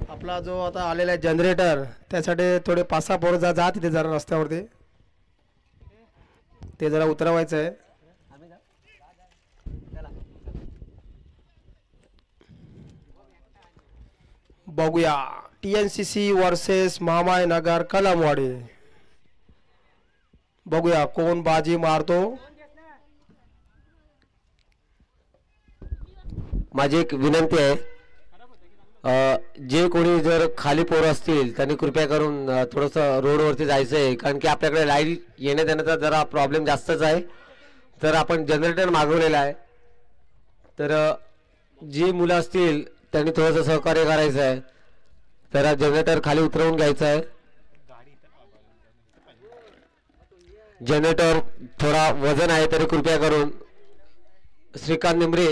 आपला जो आता आलेला आहे जनरेटर त्यासाठी थोडे 5-6 पोरं जा तिथे जरा रस्त्यावरती ते जरा उतरवायचं आहे. बघूया TNCC वर्सेस महामाय नगर कलमवाडी. बघूया कोण बाजी मारतो. माझी एक विनंती आहे, जे कोणी जर खाली पोरं असतील त्यांनी कृपया करून थोडंसं रोडवरती जायचं आहे, कारण की आपल्याकडे लाईट येण्या जाण्याचा जरा प्रॉब्लेम जास्तच आहे. तर आपण जनरेटर मागवलेला आहे, तर जी मुलं असतील त्यांनी थोडंसं सहकार्य करायचं आहे. तर जनरेटर खाली उतरवून घ्यायचं आहे. जनरेटर थोडा वजन आहे, तरी कृपया करून श्रीकांत निमरे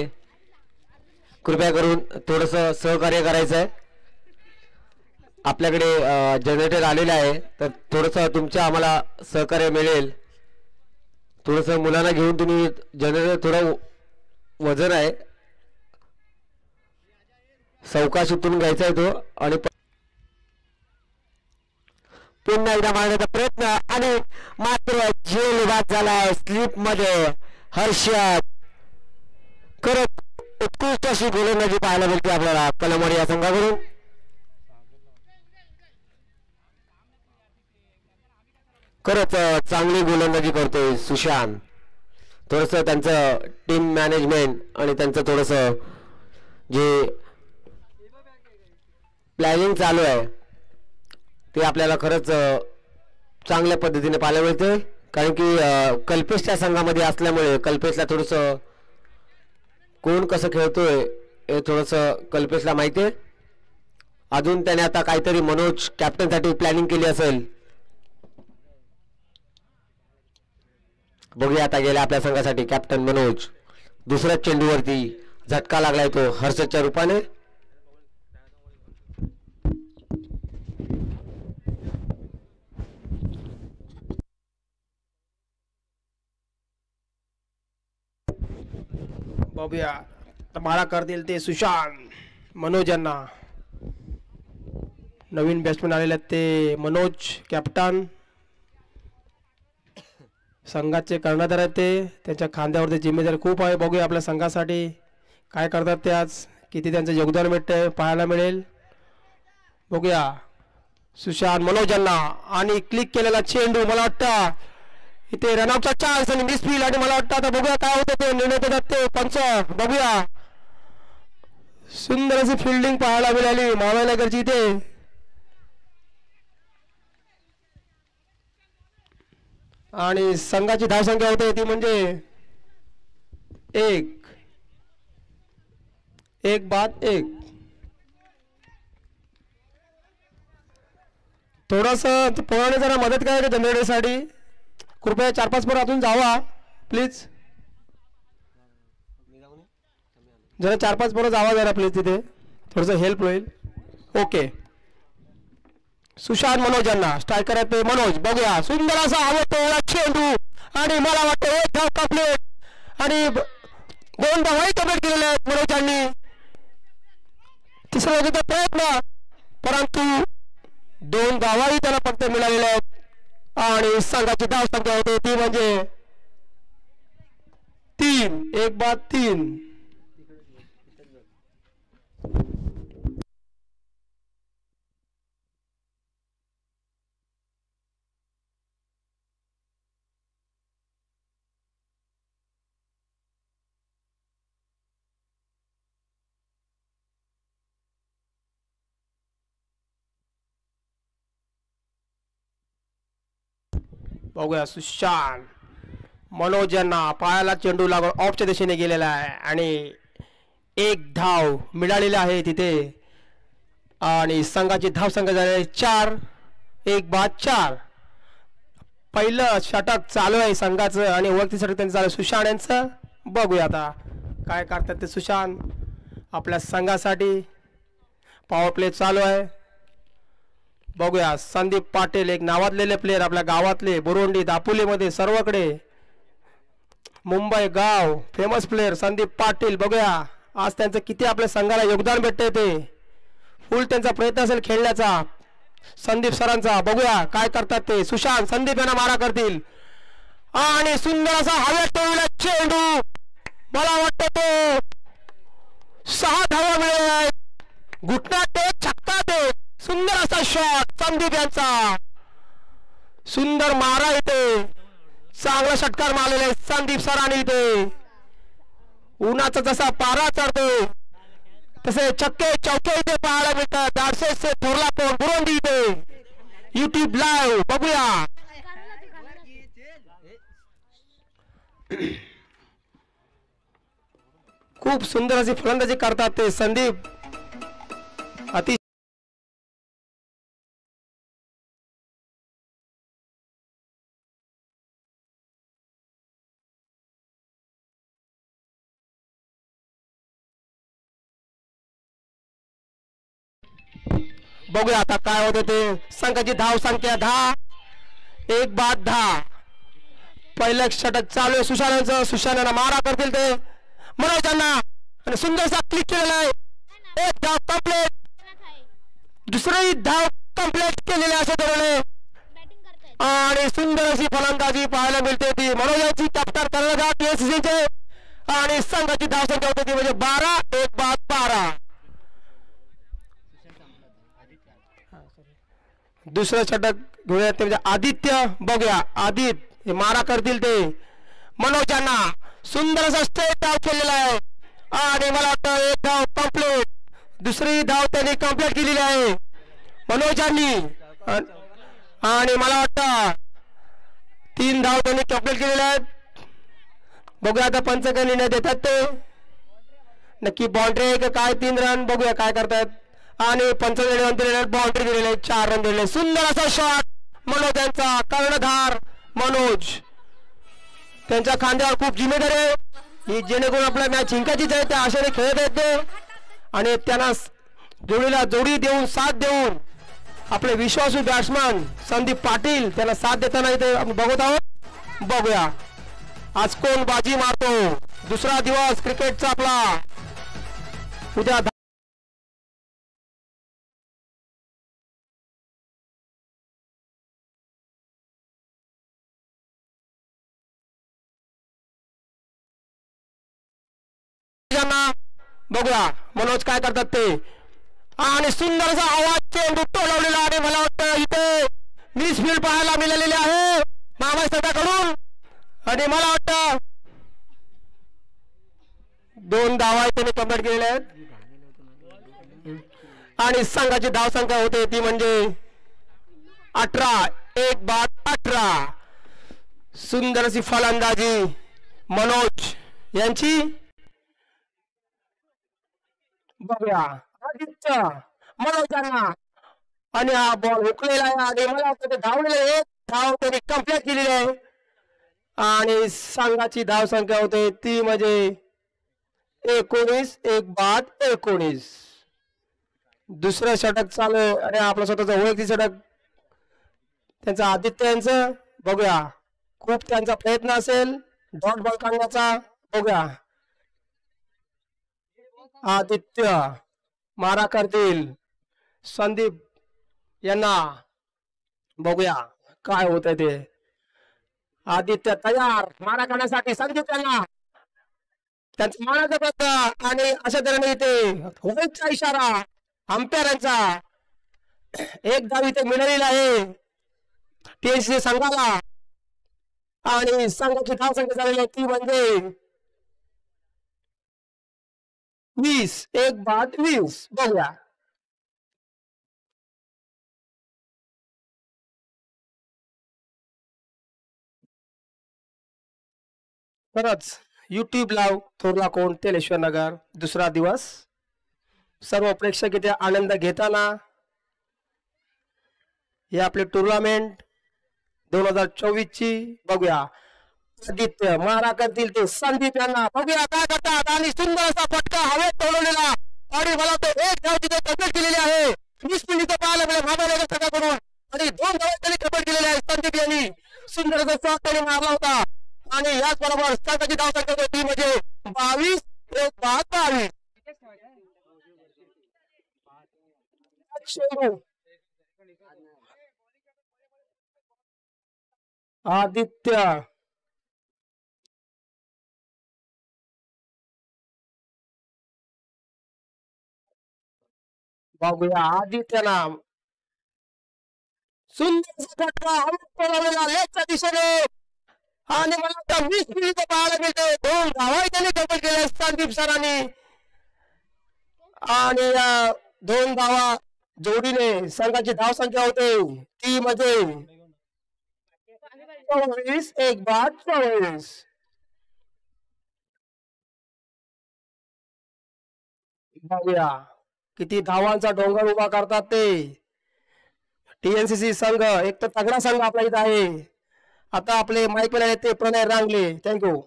कृपया करून थोडंसं सहकार्य करायचं आहे. आपल्याकडे जनरेटर आलेलं आहे, तर थोडंसं तुमचं आम्हाला सहकार्य मिळेल. थोडंसं मुलांना घेऊन तुम्ही जनरेटर थोडं वजन आहे, सावकाश उतरून घ्यायचा आहे तो. आणि पुन्हा एकदा मारण्याचा प्रयत्न आणि मात्र जेल बाद झालाय स्लिप मध्ये. हर्षद खरंच उत्कृष्ट अशी गोलंदाजी पाहायला मिळते आपल्याला कलमवाडी या संघाकडून. खरंच चांगली गोलंदाजी करतोय सुशांत. थोडंसं त्यांचं टीम मॅनेजमेंट आणि त्यांचं थोडंसं जे प्लॅनिंग चालू आहे ते आपल्याला खरंच चांगल्या पद्धतीने पाहायला मिळते. कारण की कल्पेशच्या संघामध्ये असल्यामुळे कल्पेशला थोडंसं कोण कसं खेळतोय हे थोडंसं कल्पेशला माहिती आहे. अजून त्याने आता काहीतरी मनोज कॅप्टनसाठी प्लॅनिंग केली असेल. बघूया आता गेल्या आपल्या संघासाठी कॅप्टन मनोज. दुसऱ्याच चेंडूवरती झटका लागलाय तो हर्षदच्या रूपाने. बघूया मारा करतील ते सुशांत. मनोज यांना नवीन बॅट्समॅन आलेले आहेत ते मनोज कॅप्टन संघाचे कर्णधार आहेत ते. त्यांच्या खांद्यावरती जिम्मेदारी खूप आहे. बघूया आपल्या संघासाठी काय करतात ते आज, किती त्यांचं योगदान भेटतंय पाहायला मिळेल. बघूया सुशांत मनोज यांना आणि क्लिक केलेला चेंडू. मला वाटतं इथे रनआउटचा चान्स आणि मिसफील्ड आणि मला वाटतं आता बघूया काय होतं ते निर्णय देतात ते पंच. बघूया सुंदर अशी फिल्डिंग पाहायला मिळाली महामायनगरची इथे. आणि संघाची धावसंख्या होते ती म्हणजे 1-1. थोडंसं पोराने जरा मदत करायची जनरेटरसाठी. कृपया 4-5 पोरं अजून जावा प्लीज. जरा 4-5 पोरं जावा जरा प्लीज, तिथे थोडंसं हेल्प होईल. ओके सुशांत मनोज यांना स्ट्रायकर आहे ते मनोज. बघूया सुंदर असा आवडतो चेंडू आणि मला वाटतं एक धाव कंप्लीट आणि 2 धावाही कंप्लीट केलेल्या आहेत मनोज यांनी. तिसरा होता प्रयत्न परंतु 2 धावाही त्याला फक्त मिळालेल्या आहेत. आणि संघाची धावसंख्या होते ती म्हणजे 3. 1-3. बघूया सुशांत मनोज यांना पायाला चेंडू लागून ऑफच्या दिशेने गेलेला आहे आणि 1 धाव मिळालेला आहे तिथे. आणि संघाची धावसंख्या झाली 4. 1-4. पहिलं षटक चालू आहे संघाचं आणि वरती षटक त्यांचं चालू सुशांत यांचं. बघूया आता काय करतात ते सुशांत आपल्या संघासाठी. पॉवर प्ले चालू आहे. बघूया संदीप पाटील एक नावाजलेले प्लेयर आपल्या गावातले बोरोंडी दापोलीमध्ये सर्वकडे मुंबई गाव फेमस प्लेयर संदीप पाटील. बघूया आज त्यांचं किती आपल्या संघाला योगदान भेटते ते. फुल त्यांचा प्रयत्न असेल खेळण्याचा संदीप सरांचा. बघूया काय करतात ते. सुशांत संदीप यांना मारा करतील आणि सुंदर असा हवेत ठेवलेला चेंडू. मला वाटतं तो 6 धावा मिळाल्या. घुटना टेक छक्का टेक. सुंदर असा शॉट संदीप यांचा. सुंदर मारा इथे. चांगला षटकार मारलेला आहे संदीप सरांनी इथे. उन्हाचा जसा पारा चढतो तसे छक्के चौके इथे पाहायला मिळतात. दाडसे थोरला कोण बुरुंदी इथे YouTube लाईव्ह बघूया. खूप सुंदर अशी फलंदाजी करतात ते संदीप. अति बघूया आता काय होते ते. संघाची धाव संख्या 10. 1 बाद 10. पहिलं षटक चालू आहे सुशांतचं. सुशांतला मारा करतील ते मनोज यांना आणि सुंदरसा क्लिक केलेला आहे. 1 धाव कंप्लीट. दुसरी धाव कंप्लीट केलेली अशा तऱ्हेने आणि सुंदर अशी फलंदाजी पाहायला मिळते ती मनोज यांची. कॅप्टन कर्णधार PSCचे आणि संघाची धाव संख्या होती ती म्हणजे 12. 1 बाद 12. दुसरं षटक घेऊया ते म्हणजे आदित्य. बघूया आदित्य मारा करतील ते मनोज यांना. सुंदर असा स्ट्रेट धाव केलेला आहे आणि मला वाटतं 1 धाव कंप्लीट. दुसरी धाव त्यांनी कंप्लीट केलेली आहे मनोज यांनी आणि मला वाटतं 3 धाव त्यांनी कंप्लीट केलेल्या आहेत. बघूया आता पंच काय निर्णय देतात ते. नक्की बाउंड्री आहे का काय. 3 रन बघूया काय करतायत आणि पंचवीस बाउंड्री दिलेली आहे. 4 रन दिलेले. सुंदर असा शॉट मनोज यांचा. कर्णधार मनोज त्यांच्या खांद्यावर खूप जिम्मेदारी आहे ही जेणेकरून आपल्या मॅच जिंकायचीच आहे. त्या आशेने खेळत आहेत ते आणि त्यांना जोडीला जोडी देऊन साथ देऊन आपले विश्वासू बॅट्समन संदीप पाटील त्यांना साथ देताना इथे आपण बघत आहोत. बघूया आज कोण बाजी मारतो. दुसरा दिवस क्रिकेटचा आपला. उद्या बघूया मनोज काय करतात ते आणि सुंदर असा आवाज चेंडू टोलवलेला आणि मला वाटतं इथे मिस फील्ड पाहायला मिळालेली आहे मामाई संघाकडून आणि मला वाटतं 2 धावा त्यांनी कंप्लीट केलेल्या आहेत आणि संघाची धाव संख्या होते ती म्हणजे 18. 1 बाद 18. सुंदर अशी फलंदाजी मनोज यांची. बघूया आदित्य मनोज यांना आणि हा बॉल हुकलेला आहे आणि मला वाटतं ते धावलेले 1 धाव त्यांनी कंप्लीट केलेली आहे आणि संघाची धाव संख्या होते ती म्हणजे 19. 1 बाद 19. दुसरं षटक चालू आहे आणि आपलं स्वतःचं वैयक्तिक षटक त्यांचं आदित्य यांचं. बघूया खूप त्यांचा प्रयत्न असेल डॉट बॉल काढण्याचा. बघूया आदित्य मारा करतील संदीप यांना. बघूया काय होत आहे ते. आदित्य तयार मारा करण्यासाठी संदीप यांना त्यांचा माराचा प्रयत्न आणि अशा तऱ्हेने इथे होईचा इशारा अंपायरांचा. 1 धाव इथे मिळालेला आहे TSC संघाला आणि संघाची धाव संख्या झालेली आहे ती म्हणजे 20. 1 बाद 20. बघूया खरंच YouTube लाईव्ह थोरला कोण तेलेश्वर नगर. दुसरा दिवस सर्व प्रेक्षक इथे आनंद घेताना हे आपले टुर्नामेंट 2024 ची. बघूया आदित्य मारा करतील ते संदीप यांना. बघूया काय करतात आणि सुंदर असा फटका हवेत ठेवलेला आणि मला तो 1 धाव तिथे कंप्लीट केलेली आहे. 20 मिनिटं पाहायला मिळेल मामानगर संघाकडून आणि 2 धावा त्यांनी कंप्लीट केलेल्या आहेत संदीप यांनी. सुंदर असा शॉट त्यांनी मारला होता आणि याच बरोबर संघाची धाव संख्या होती म्हणजे 22. 1 बाद 22. आदित्य बघूया आदित्य नाम सुंदर फटका लेगच्या दिशेने आणि मला आता 20 मिनिटं पाहायला मिळते. 2 धावा त्याने डबल केल्या संदीप सरांनी आणि 2 धावा जोडीने संघाची धावसंख्या होते ती मध्ये 24 एक बाद 24. बघूया किती धावांचा डोंगर उभा करतात ते. TNCC संघ एक तर तगडा संघ आपल्या इथं आहे. आता आपले माईक वर ते प्रणय रांगले. थँक्यू.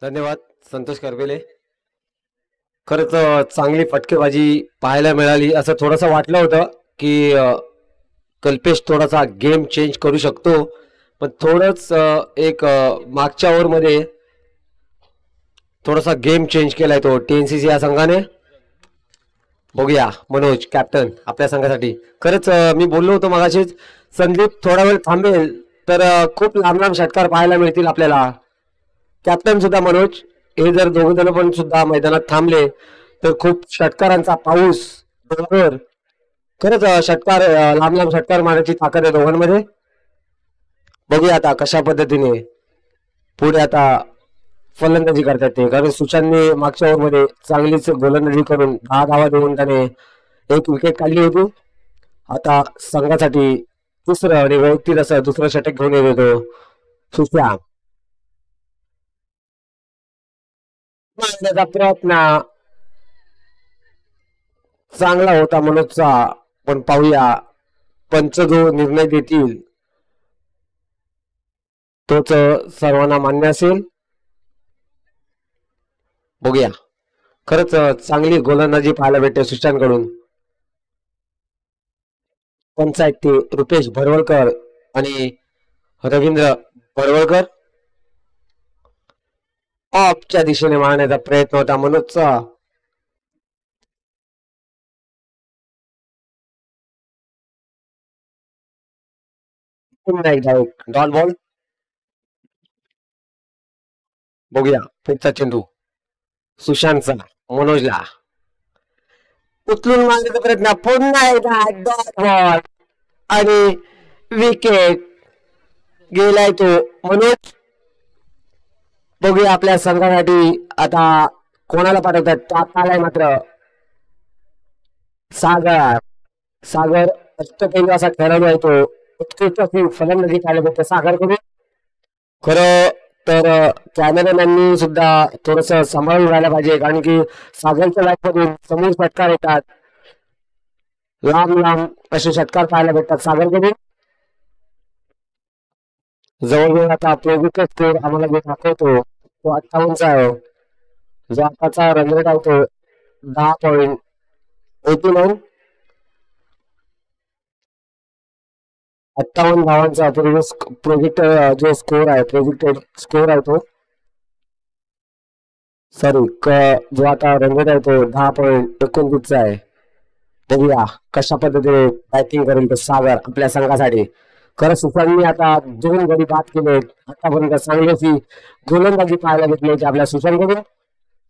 धन्यवाद संतोष करबेले. खरंच चांगली फटकेबाजी पाहायला मिळाली. असं थोडंसं वाटलं होतं की कल्पेश थोडासा गेम चेंज करू शकतो, पण थोडंच एक मागच्या ओव्हरमध्ये थोडासा गेम चेंज केलाय तो TNCC या संघाने. बघूया मनोज कॅप्टन आपल्या संघासाठी. खरंच मी बोललो होतो मगाशीच संदीप थोडा वेळ थांबेल तर खूप लांब लांब षटकार पाहायला मिळतील आपल्याला. कॅप्टन सुद्धा मनोज हे जर दोघं जण पण सुद्धा मैदानात थांबले तर खूप षटकारांचा पाऊस डोंगर. खरंच षटकार लांब लांब षटकार मारण्याची ताकद आहे दोघांमध्ये. बघूया आता कशा पद्धतीने पुढे आता फलंदाजी करतात ते. कारण सुशांतने मागच्या ओव्हरमध्ये चांगलीच गोलंदाजी करून 10 धावा देऊन त्याने 1 विकेट काढली होती. आता संघासाठी दुसरं आणि वैयक्तिक असं दुसरं षटक घेऊन येत होतो सुशांत. मारण्याचा प्रयत्न चांगला होता मनोजचा, पण पाहूया पंच जो निर्णय देतील तोच सर्वांना मान्य असेल. बघूया खरंच चांगली गोलंदाजी पाहायला भेटते सुशांतकडून. पंचायत ते रुपेश भरवळकर आणि रवींद्र भरवळकर. ऑफच्या दिशेने मारण्याचा प्रयत्न होता मनोजचा. पुन्हा एकदा एक डॉट बॉल. बघूया पुढचा चेंडू सुशांतचा मनोजला उचलून मारण्याचा प्रयत्न. पुन्हा एकदा डॉट बॉल आणि विकेट गेलाय तो मनोज. बघूया आपल्या संघासाठी आता कोणाला पाठवतात. त्यात आलाय मात्र सागर. सागर अष्टपैलू असा खेळाडू आहे तो. उत्कृष्ट फलंदाजी पाहायला भेटते सागरकडून. खरं तर कॅमेरामॅननी सुद्धा थोडस सांभाळून राहायला पाहिजे, कारण की सागरच्या लाईफमधून समोर षटकार येतात. लांब लांब असे षटकार पाहायला भेटतात सागरकडून. जवळजवळ आता प्रोजेक्ट स्कोर आम्हाला जे दाखवतो तो 58चा आहे. जो आताचा रन रेट आहे तो 10.89. 58 धावांचा प्रोजेक्ट जो स्कोर आहे प्रोजेक्टेड स्कोर आहे तो सॉरी जो आता रन रेट आहे तो 10.29चा आहे. बघूया कशा पद्धतीने बॅटिंग करेल तो सागर आपल्या संघासाठी. खरं सुशांतने आता 2 गडी बाद केले. आतापर्यंत चांगली गोलंदाजी पाहायला भेटली होती आपल्या सुशांतकडून.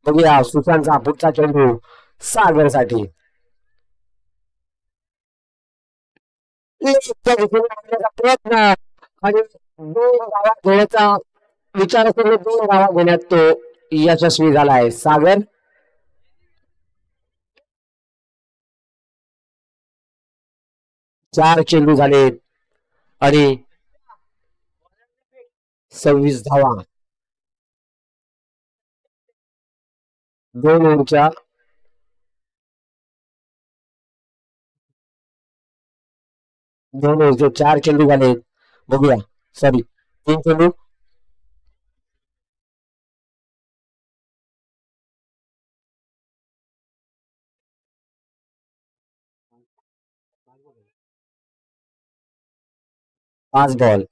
बघूया सुशांतचा पुढचा चेंडू सागर साठी. प्रयत्न आणि 2 धावा घेण्याचा विचार करून 2 धावा घेण्यात तो यशस्वी झालाय सागर. चार चेंडू झाले आणि 26 धावा. 2 ओव्हरच्या 2 ओव्हरचे 4 चेंडू झाले. बघूया सॉरी 3 चेंडू. पाच बॉल.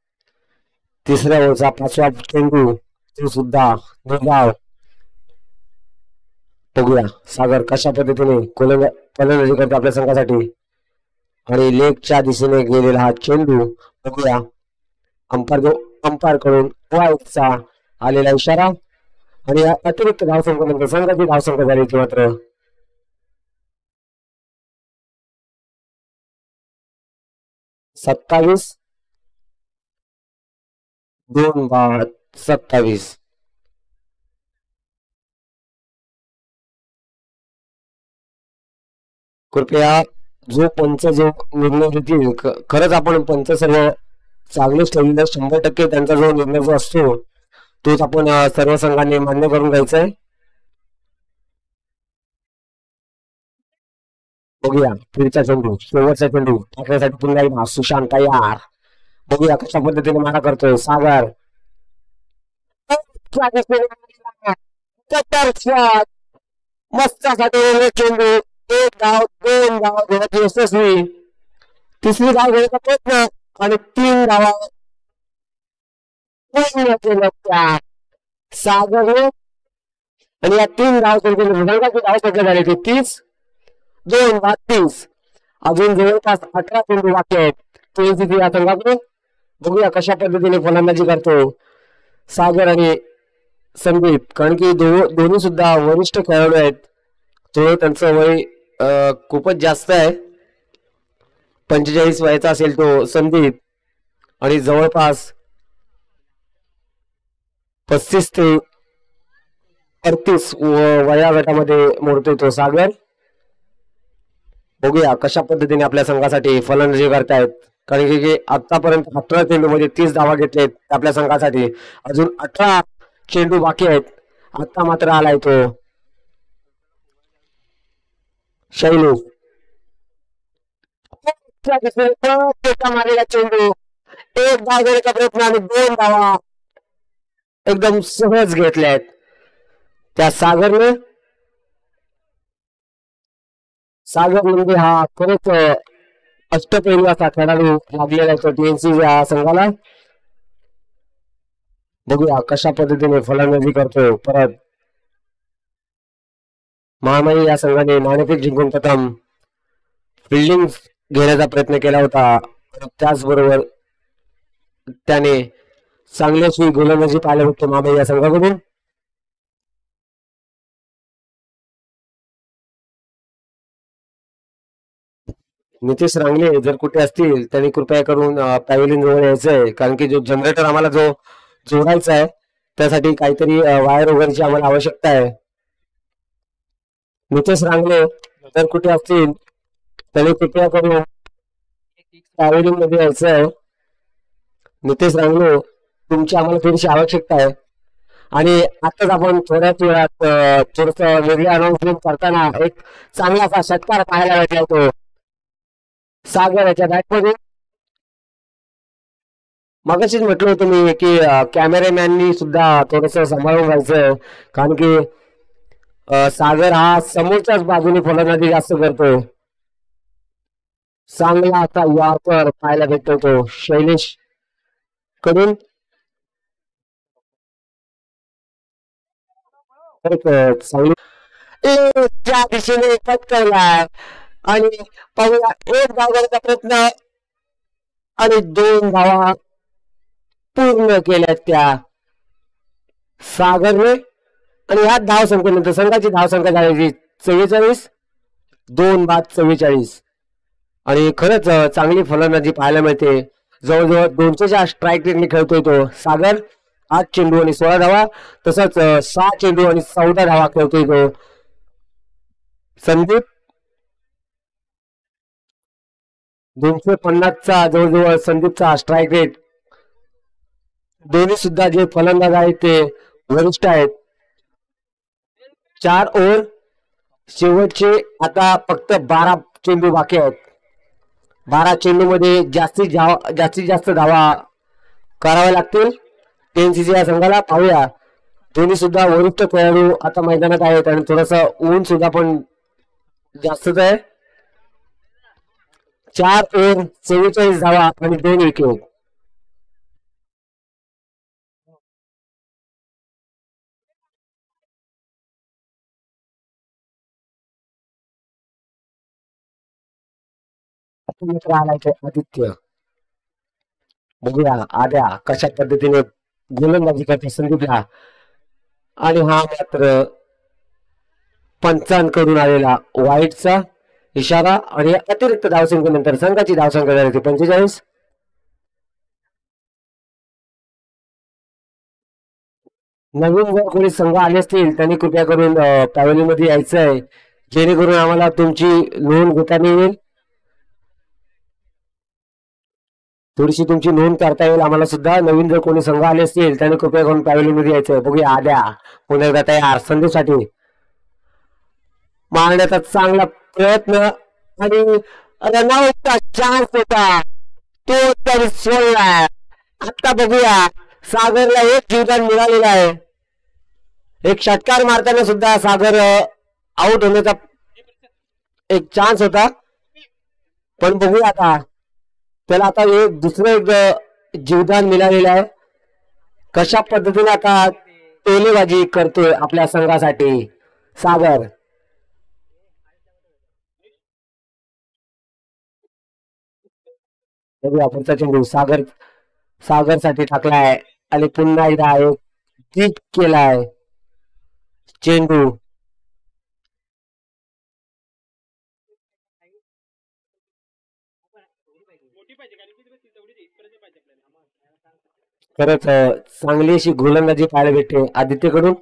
तिसऱ्या ओव्हरचा 5वा चेंडू तो सुद्धा निर्धाव. बघूया सागर कशा पद्धतीने फलंदाजी करतो आपल्या संघासाठी. आणि लेगच्या दिशेने गेलेला हा चेंडू बघूया अंपायर कडून चा आलेला इशारा आणि अतिरिक्त धावसंख म्हणजे संघाची धावसंख्या झाली की मात्र 27 2 बाद 27. कृपया जो पंच जो निर्णय घेतील खरंच आपण पंच सर्व चांगलेच ठेवलेले 100% त्यांचा जो निर्णय जो असतो तोच आपण सर्व संघांनी मान्य करून घ्यायचा आहे. बघूया पुढचा चेंडू शेवटचा चेंडू टाकण्यासाठी पुन्हा एकदा सुशांत तयार. बघूया कशा पद्धतीने मारा करतोय सागर. मस्त चेंडू एक धाव 2 धाव घेण्याची यशस्वी. तिसरी धाव घेण्याचा प्रयत्न आणि 3 धावा पूर्ण केल्या त्या सागरने आणि या 3 धाव संख्येची धाव संख्या झाली ती 30. 2 बाद 30. अजून जवळपास 18 चेंडू बाकी आहेत या संघाकडे. बघूया कशा पद्धतीने फलंदाजी करतो सागर आणि संदीप कारण की दोन्ही सुद्धा वरिष्ठ खेळाडू आहेत. तो त्यांचं वय खूपच जास्त आहे. 45 वयाचा असेल तो संदीप आणि जवळपास 35 ते 38 वया गटामध्ये मोडतोय तो सागर. बघूया कशा पद्धतीने आपल्या संघासाठी फलंदाजी करतायत कारण की आतापर्यंत 18 चेंडू मध्ये 30 धावा घेतलेत आपल्या संघासाठी. अजून 18 चेंडू बाकी आहेत. आता मात्र आलाय तो शैलेश. मारलेला चेंडू एक धाव घेण्याचा प्रयत्न आणि 2 धावा एकदम सहज घेतल्यात त्या सागरने. सागर म्हणजे हा खरंच अष्टपैलू असा खेळाडू लागलेला आहे टीएनसी या संघाला. बघूया कशा पद्धतीने फलंदाजी करतो. परत महामाई या संघाने नाणेफेक जिंकून प्रथम फिल्डिंग घेण्याचा प्रयत्न केला होता. त्याचबरोबर त्याने चांगल्याची गोलंदाजी पाहायला होते महामाई या संघाकडून. नितेश रांगले जर कुठे असतील त्यांनी कृपया करून पॅव्हलियन जवळ यायचंय कारण की जो जनरेटर आम्हाला जो जोडायचा आहे त्यासाठी काहीतरी वायर वगैरेची आम्हाला आवश्यकता आहे. नितेश रांगले जर कुठे असतील त्यांनी कृपया करून पॅव्हलियन मध्ये यायचं आहे. नितेश रांगले तुमची आम्हाला थोडीशी आवश्यकता आहे. आणि आताच आपण थोड्याच वेळात थोडस वेगळी अनाउन्समेंट करताना एक चांगला असा षटकार पाहायला भेटला तो सागर याच्या बॅटमध्ये. मगाशीच म्हटलं होतं मी की कॅमेरामॅननी सुद्धा थोडस सांभाळून राहायचं कारण की सागर हा समोरच्याच बाजूने फलंदाजी जास्त करतोय. चांगला असा यॉर्कर पाहायला भेटतो तो शैलेश कडून. चांगली त्या दिशेने पटकवलाय आणि पाहूया एक धाव घेण्याचा प्रयत्न आणि 2 धावा पूर्ण केल्या त्या सागरने आणि ह्या धाव संख्येनंतर संघाची धाव संख्या झाली 44. 2 बाद 44. आणि खरंच चांगली फलंदाजी पाहायला मिळते. जवळजवळ 200च्या स्ट्राईक रेटने खेळतोय तो सागर. 8 चेंडू आणि 16 धावा तसंच 6 चेंडू आणि 14 धावा खेळतोय तो संदीप. 250चा जवळजवळ संदीपचा स्ट्राईक रेट. दोन्ही सुद्धा जे फलंदाज आहेत ते वरिष्ठ आहेत. 4 ओव्हर शेवटचे आता फक्त 12 चेंडू बाकी आहेत. 12 चेंडू मध्ये जास्तीत जास्त धावा कराव्या लागतील टीएनसीसी या संघाला. पाहूया दोन्ही सुद्धा वरिष्ठ खेळाडू आता मैदानात आहेत आणि थोडस ऊन सुद्धा पण जास्तच आहे. 4 ओव्हर 44 धावा आणि 2 विकेट. मित्र आलाय ते आदित्य. बघूया आद्या कशा पद्धतीने गोलंदाजी करते संदीपला. आणि हा मात्र पंचांकडून आलेला वाईटचा इशारा आणि अतिरिक्त धावसंख्येनंतर संघाची धावसंख्या झाली 45. नवीन जर कोणी संघ आले असतील त्यांनी कृपया करून पॅव्हलियन मध्ये यायचं आहे, जेणेकरून आम्हाला तुमची नोंद घेता येईल. थोडीशी तुमची नोंद करता येईल आम्हाला सुद्धा. नवीन जर कोणी संघ आले असतील त्यांनी कृपया करून पॅव्हलियन मध्ये यायचं. बघूया आद्या पुन्हा एकदा तयार संधीसाठी मारण्याचा चांगला प्रयत्न आणि रनआउटचा चान्स होता तो तरी सोडलाय. आता बघूया सागरला एक जीवदान मिळालेला आहे. एक षटकार मारताना सुद्धा सागर आउट होण्याचा एक चान्स होता, पण बघूया आता त्याला आता एक दुसरं एक जीवदान मिळालेलं आहे. कशा पद्धतीने आता टोलेबाजी करतोय आपल्या संघासाठी सागर. बघूया पुढचा चेंडू सागर साठी टाकलाय आणि पुन्हा एकदा एक किक केलाय चेंडू. खरंच चांगली अशी गोलंदाजी पाहायला भेटते आदित्यकडून.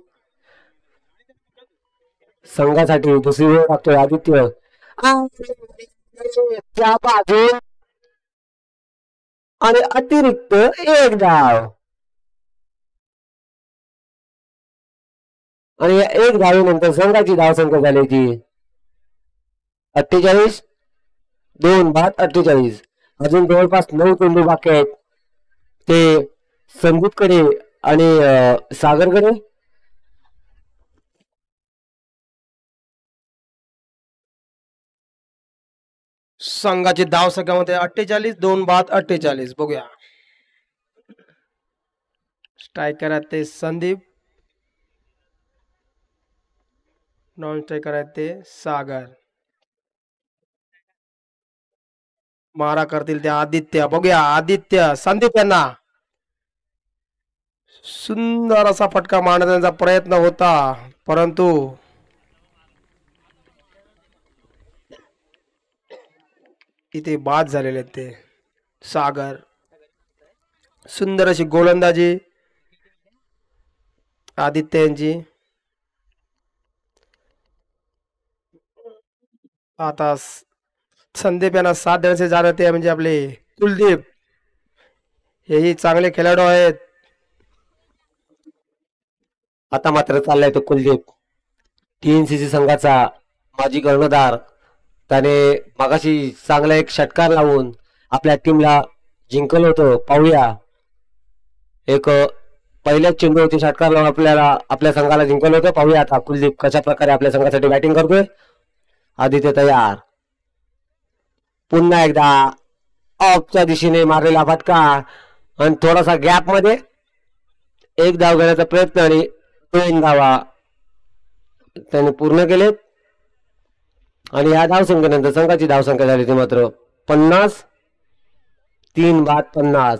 संघासाठी दुसरी वेळ टाकतोय आदित्य. त्या बाजू आणि अतिरिक्त एक धाव आणि एक धावेनंतर संघाची धावसंख्या झाली ती 48. 2 बाद 48. अजून जवळपास 9 चेंडू बाकी आहेत ते संदीपकडे आणि सागरकडे. संघाची धाव संख्यामध्ये 48. 2 बाद 48. बघूया स्ट्रायकर आहेत ते संदीप, नॉन स्ट्रायकर आहेत ते सागर. मारा करतील ते आदित्य. बघूया आदित्य संदीप यांना सुंदर असा फटका मारण्याचा प्रयत्न होता, परंतु इथे बाद झालेले आहेत ते सागर. सुंदर अशी गोलंदाजी आदित्य यांची. आता संदीप यांना साथ देण्याचे जाणं ते म्हणजे आपले कुलदीप, हेही चांगले खेळाडू आहेत. आता मात्र चाललाय तो कुलदीप, TNCC संघाचा माजी कर्णधार. त्याने मागाशी चांगला एक षटकार लावून आपल्या टीमला जिंकलं होतं. पाहूया एक पहिल्याच चेंडूवरती षटकार लावून आपल्या संघाला जिंकलं होतं. पाहूया आता कुलदीप कशा प्रकारे आपल्या संघासाठी बॅटिंग करतोय. आदित्य तयार. पुन्हा एकदा ऑफच्या दिशेने मारलेला फटका आणि थोडासा गॅप मध्ये एक धाव घेण्याचा प्रयत्न आणि 2 धावा त्याने पूर्ण केलेत. आणि या धावसंख्येनंतर संघाची धावसंख्या झाली ती मात्र 50. 3 बाद 50.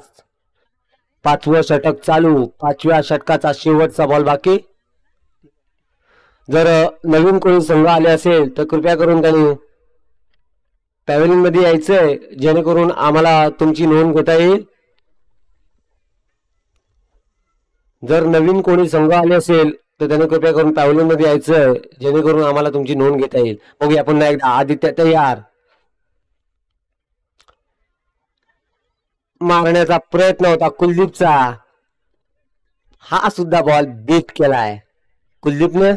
5वं षटक चालू. 5व्या षटकाचा शेवटचा बॉल बाकी. जर नवीन कोणी संघ आले असेल तर कृपया करून त्यांनी पॅव्हलियन मध्ये यायचंय, जेणेकरून आम्हाला तुमची नोंद घेता येईल. जर नवीन कोणी संघ आले असेल तर त्याने कृपया करून पॅव्हलियन मध्ये यायचंय, जेणेकरून आम्हाला तुमची नोंद घेता येईल. बघूया पुन्हा एकदा आदित्य तयार. मारण्याचा प्रयत्न होता कुलदीपचा. हा सुद्धा बॉल बीट केलाय कुलदीपने.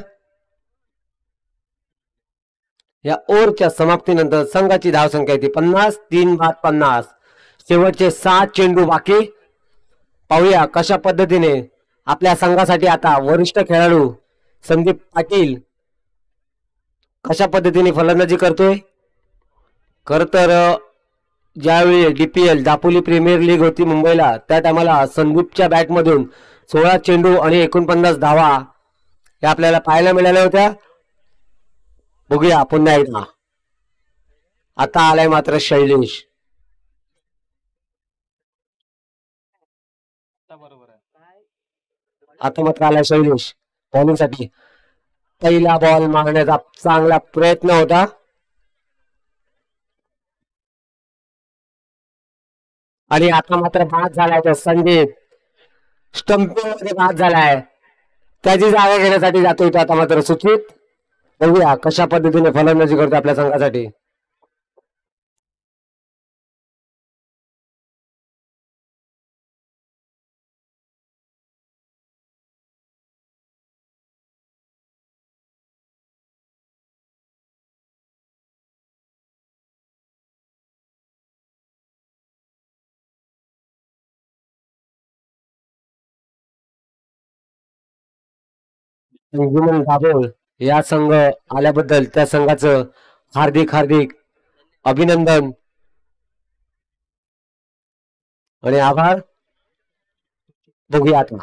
या ओव्हरच्या समाप्तीनंतर संघाची धावसंख्या येते 50. 3 बाद 50. शेवटचे 7 चेंडू बाकी. पाहूया कशा पद्धतीने आपल्या संघासाठी आता वरिष्ठ खेळाडू संदीप पाटील कशा पद्धतीने फलंदाजी करतोय. खर तर ज्यावेळी DPL दापोली प्रीमियर लीग होती मुंबईला, त्या टायमाला संदीपच्या बॅटमधून 16 चेंडू आणि 49 धावा या आपल्याला पाहायला मिळाल्या होत्या. बघूया पुन्हा एकदा आता आलाय मात्र शैलेश. आता मात्र आलाय शैलेश बॉलिंग साठी. पहिला बॉल मारण्याचा चांगला प्रयत्न होता आणि आता मात्र बाद झालाय तो संदीप. स्टंपिंग मध्ये बाद झालाय. त्याची जागा घेण्यासाठी जातोय तो आता मात्र सुचित. बघूया कशा पद्धतीने फलंदाजी करतो आपल्या संघासाठी. अंजुमन दाभोळ या संघ आल्याबद्दल त्या संघाचं हार्दिक हार्दिक अभिनंदन आणि आभार. बघूया आता.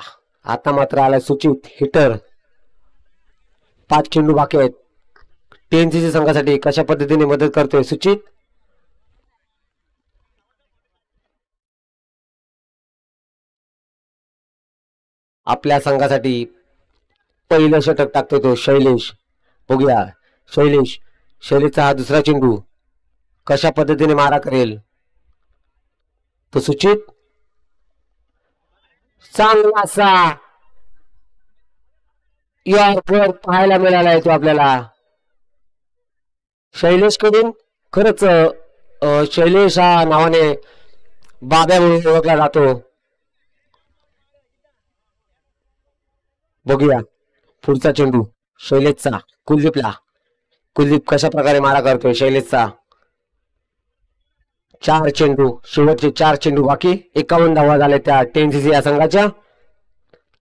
आता मात्र आलाय सुचित हिटर. 5 चेंडू बाकी आहेत. टीएनसीसी संघासाठी कशा पद्धतीने मदत करतोय सुचित. आपल्या संघासाठी पहिलं षटक टाकतोय तो शैलेश. बघूया शैलेश. शैलेशचा हा दुसरा चेंडू कशा पद्धतीने मारा करेल तो सुचित. चांगलासा यॉर्कर पाहायला मिळाला आहे तो आपल्याला शैलेश कडून. खरंच शैलेश हा नावाने बाब्या म्हणून ओळखला जातो. बघूया पुढचा चेंडू शैलेशचा कुलदीपला. कुलदीप कशा प्रकारे मारा करतोय शैलेशचा. 4 चेंडू शेवटचे 4 चेंडू बाकी. 51 धावा झाल्या त्या टीएनसीसी या संघाच्या.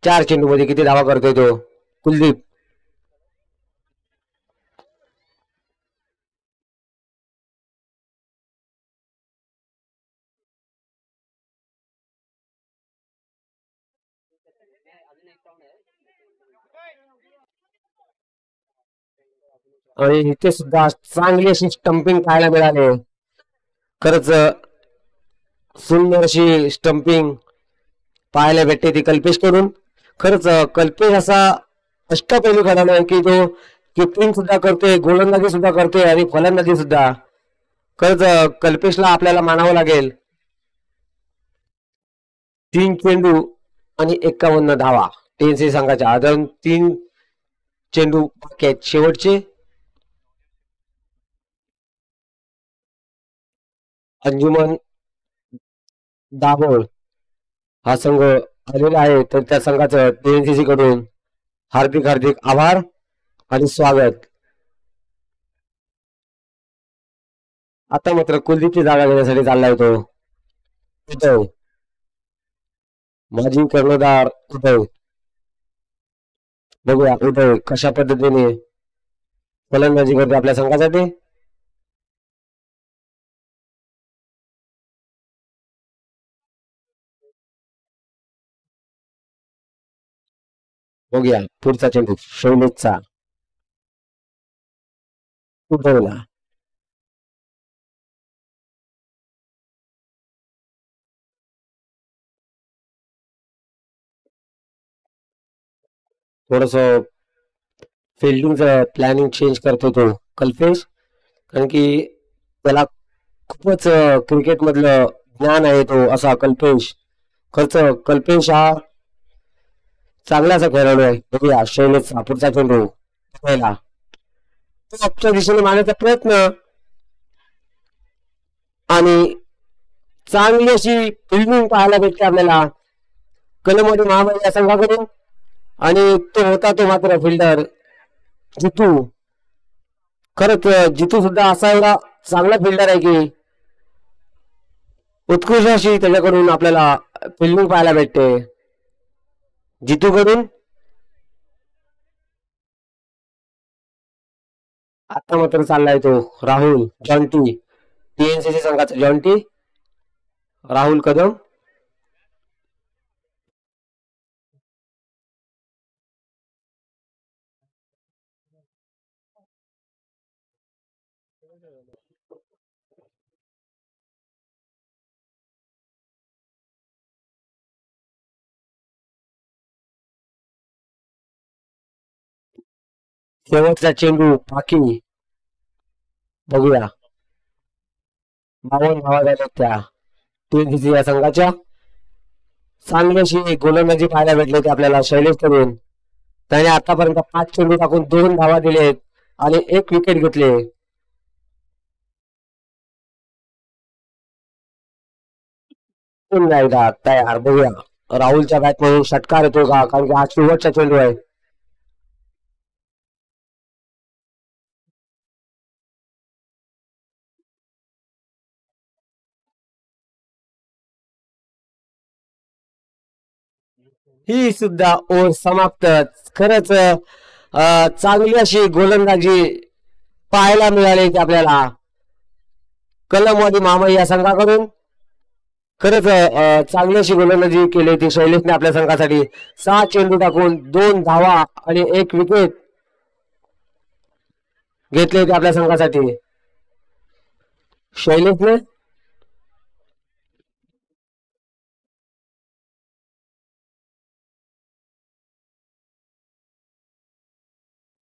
4 चेंडू मध्ये किती धावा करतोय तो कुलदीप. आणि इथे सुद्धा चांगली अशी स्टंपिंग पाहायला मिळाले. खरंच सुंदर अशी स्टंपिंग पाहायला भेटते ती कल्पेश कडून. खरंच कल्पेश असा अष्टपैलू खेळाडू आहे की तो किपिंग सुद्धा करतोय, गोलंदाजी सुद्धा करतोय आणि फलंदाजी सुद्धा. खरंच कल्पेशला आपल्याला मानावं लागेल. 3 चेंडू आणि 51 धावा टीएनसी संघाच्या. अजून 3 चेंडू बाकी आहेत शेवटचे. अंजुमन दाभोळ हा संघ आलेला आहे तर त्या संघाचं टीएनसीसी कडून हार्दिक हार्दिक आभार आणि स्वागत. आता मात्र कुलदीपची जागा घेण्यासाठी चाललाय तो उदय. माजी कर्णधार उदय. बघूया उदय कशा पद्धतीने फलंदाजी करते आपल्या संघासाठी. बघूया पुढचा चेंडू शैलेशचा उदयला. थोडस फिल्डिंगचं प्लॅनिंग चेंज करतो तो कल्पेश. कारण की त्याला खूपच क्रिकेट मधलं ज्ञान आहे तो असा कल्पेश. खर्च कल्पेश हा चांगलाच खेळाडू आहे. बघूया शैलेशचा पुढचा चेंडू पहिला टॉपच्या दिशेने मारण्याचा प्रयत्न आणि चांगली अशी फिल्डिंग पाहायला भेटते आपल्याला कलमवाडी महाबळी या संघाकडून. आणि तो होता तो मात्र फिल्डर जितू. खरंच जितू सुद्धा असा एवढा चांगला फिल्डर आहे की उत्कृष्ट अशी त्याच्याकडून आपल्याला फिल्डिंग पाहायला भेटते जितू कडून. आता मात्र चाललाय तो राहुल जॉन्टी. टीएनसीसी संघाचा जॉन्टी राहुल कदम. शेवटचा चेंडू बाकी. बघूया 52 धावा झाल्या त्या टीएनसीसी या संघाच्या. चांगली अशी गोलंदाजी पाहायला भेटली होती आपल्याला शैलेश तरुण. त्याने आतापर्यंत 5 चेंडू टाकून 2 धावा दिलेत आणि 1 विकेट घेतले. पुन्हा एकदा तयार. बघूया राहुलच्या बॅट मधून षटकार येतो का, कारण की हा शेवटचा चेंडू आहे. ही सुद्धा ओव्हर समाप्त. खरंच चांगली अशी गोलंदाजी पाहायला मिळाली आपल्याला कलमवाडी मामा या संघाकडून. खरंच चांगली अशी गोलंदाजी केली होती शैलेशने आपल्या संघासाठी. 6 चेंडू टाकून 2 धावा आणि 1 विकेट घेतले होते आपल्या संघासाठी शैलेशने.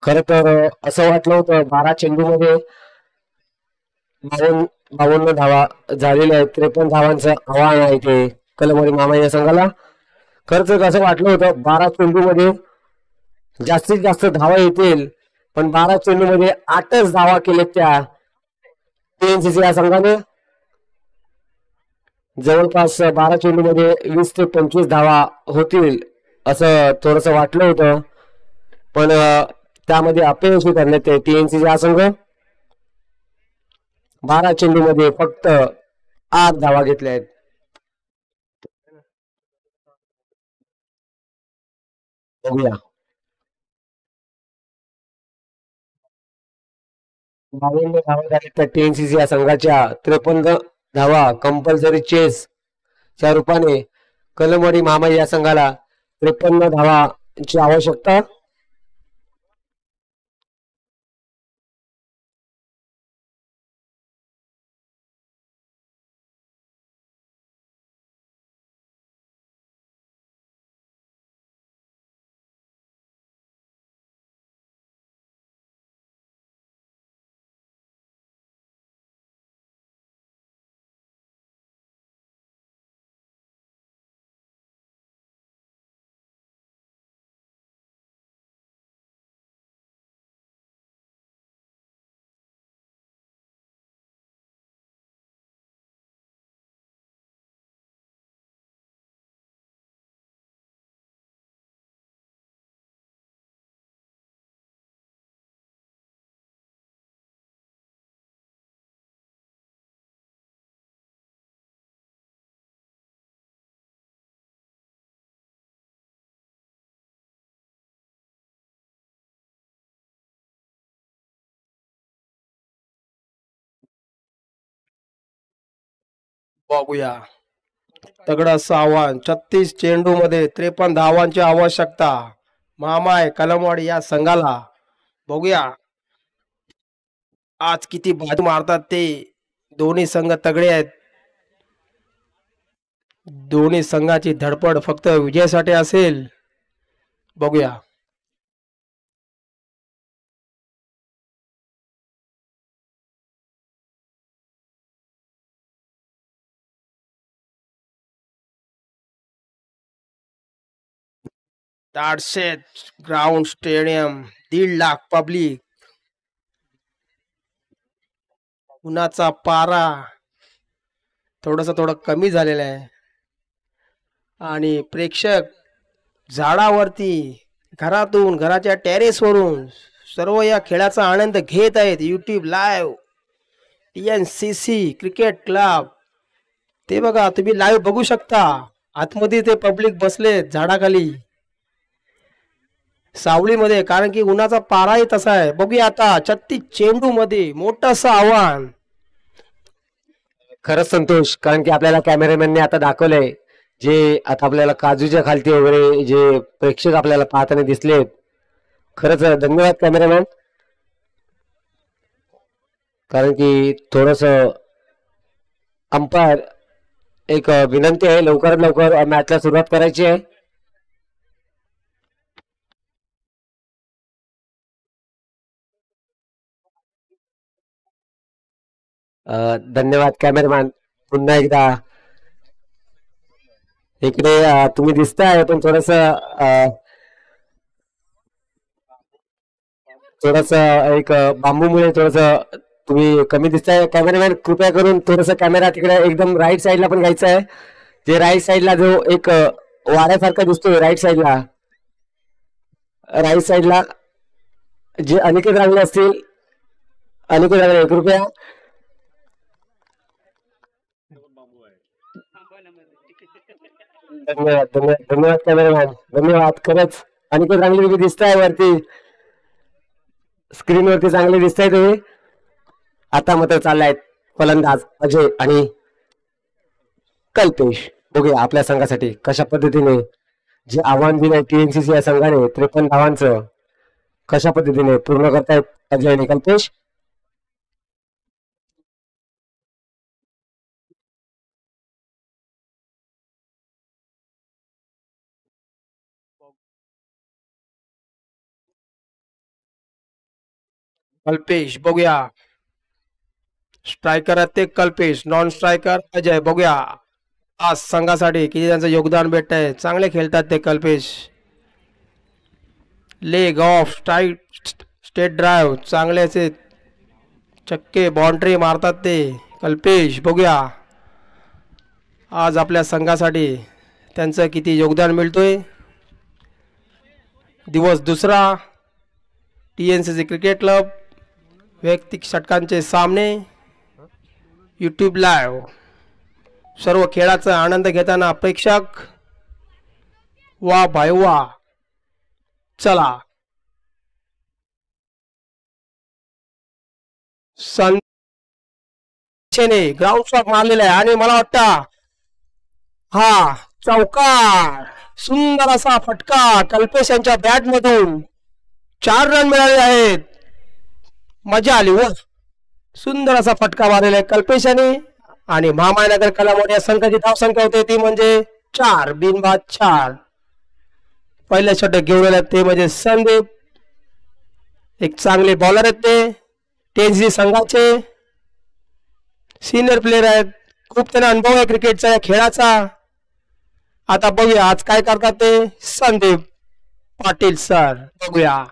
खर तर असं वाटलं होतं 12 चेंडू मध्ये 52 धावा झालेल्या आहेत. 53 धावांचं आव्हान आहे ते कलमवाडी मामा या संघाला. खरं तर असं वाटलं होतं 12 चेंडू मध्ये जास्तीत जास्त धावा येतील, पण 12 चेंडू मध्ये 8च धावा केलेत त्या टीएनसीसी या संघाने. जवळपास 12 चेंडू मध्ये 20 ते 25 धावा होतील असं थोडस वाटलं होतं, पण त्यामध्ये अपयशी ठरले ते टीएनसीसी हा संघ. 12 चेंडू मध्ये फक्त 8 धावा घेतल्या आहेत. बघूया 52 धावा झाल्या त्या टीएनसीसी या संघाच्या. 53 धावा कंपल्सरी चेस च्या रूपाने कलमवाडी मामा या संघाला 53 धावांची आवश्यकता. बघूया तगडं असं आव्हान. 36 चेंडू मध्ये 53 धावांची आवश्यकता मामाय कलमवाडी या संघाला. बघूया आज किती बाजू मारतात ते. दोन्ही संघ तगडे आहेत. दोन्ही संघाची धडपड फक्त विजयासाठी असेल. बघूया दाडशेत ग्राउंड स्टेडियम, 1.5 लाख पब्लिक. उन्हाचा पारा थोडं कमी झालेला आहे आणि प्रेक्षक झाडावरती, घरातून, घराच्या टेरेसवरून सर्व या खेळाचा आनंद घेत आहेत. YouTube live TNCC cricket club ते बघा, तुम्ही लाईव्ह बघू शकता. आतमध्ये ते पब्लिक बसले झाडाखाली सावलीमध्ये, कारण की उन्हाचा पाराही तसा आहे. बघूया आता 36 चेंडू मध्ये मोठंसं आव्हान. खरंच संतोष, कारण की आपल्याला कॅमेरामॅनने आता दाखवलंय जे आता आपल्याला काजूच्या खालती वगैरे जे प्रेक्षक आपल्याला पाहताना दिसलेत. खरंच धन्यवाद कॅमेरामॅन, कारण की थोडस अंपायर एक विनंती आहे, लवकरात लवकर मॅचला सुरुवात करायची आहे. धन्यवाद कॅमेरामॅन. पुन्हा एकदा इकडे तुम्ही दिसताय पण थोडस एक बांबूमुळे थोडस तुम्ही कमी दिसताय. कॅमेरामॅन कृपया करून थोडस कॅमेरा तिकडे एकदम राईट साईडला पण घ्यायचा आहे. जे राईट साईडला जो एक वाऱ्यासारखा दिसतोय राईट साईडला जे अनिकेत रांगले असतील, अनिकेत रांगले कृपया. धन्यवाद धन्यवाद धन्यवाद कॅमेरामॅन, धन्यवाद खरंच. अनिकेत रांगले तुम्ही दिसताय वरती स्क्रीनवरती, चांगले दिसताय तुम्ही. आता मात्र चाललाय फलंदाज अजय आणि कल्पेश. बघूया आपल्या संघासाठी कशा पद्धतीने जे आव्हान दिलंय TNCC या संघाने 53 धावांचं कशा पद्धतीने पूर्ण करतायत अजय आणि कल्पेश. कल्पेश बघूया. स्ट्रायकर ते कल्पेश, नॉन स्ट्रायकर अजय. बघूया आज संघासाठी किती त्यांचं योगदान भेटत आहे. चांगले खेळतात ते Kalpesh. Leg of state drive चांगले असे चक्के बाउंड्री मारतात ते कल्पेश. बघूया आज आपल्या संघासाठी त्यांचं किती योगदान मिळतोय. दिवस दुसरा TNCC क्रिकेट क्लब वैयक्तिक षटकांचे सामने YouTube लाईव्ह. सर्व खेळाचा आनंद घेताना प्रेक्षक वा भाई वा. चला ग्राउंड शॉट मारलेला आहे आणि मला वाटतं हा चौकार. सुंदर असा फटका कल्पेश यांच्या बॅट मधून. 4 रन मिळाले आहेत. मजा आली व सुंदर असा फटका मारलेला आहे कल्पेश यांनी. आणि महामायनगर कलामोड या संघाची धावसंख्या होते ती म्हणजे 4 बिनबाद 4. पहिल्या षटक घेऊन आले ते म्हणजे संदीप. एक चांगले बॉलर आहेत ते TNCC संघाचे सिनियर प्लेयर आहेत. खूप त्यांना अनुभव आहे क्रिकेटचा या खेळाचा. आता बघूया आज काय करतात ते संदीप पाटील सर. बघूया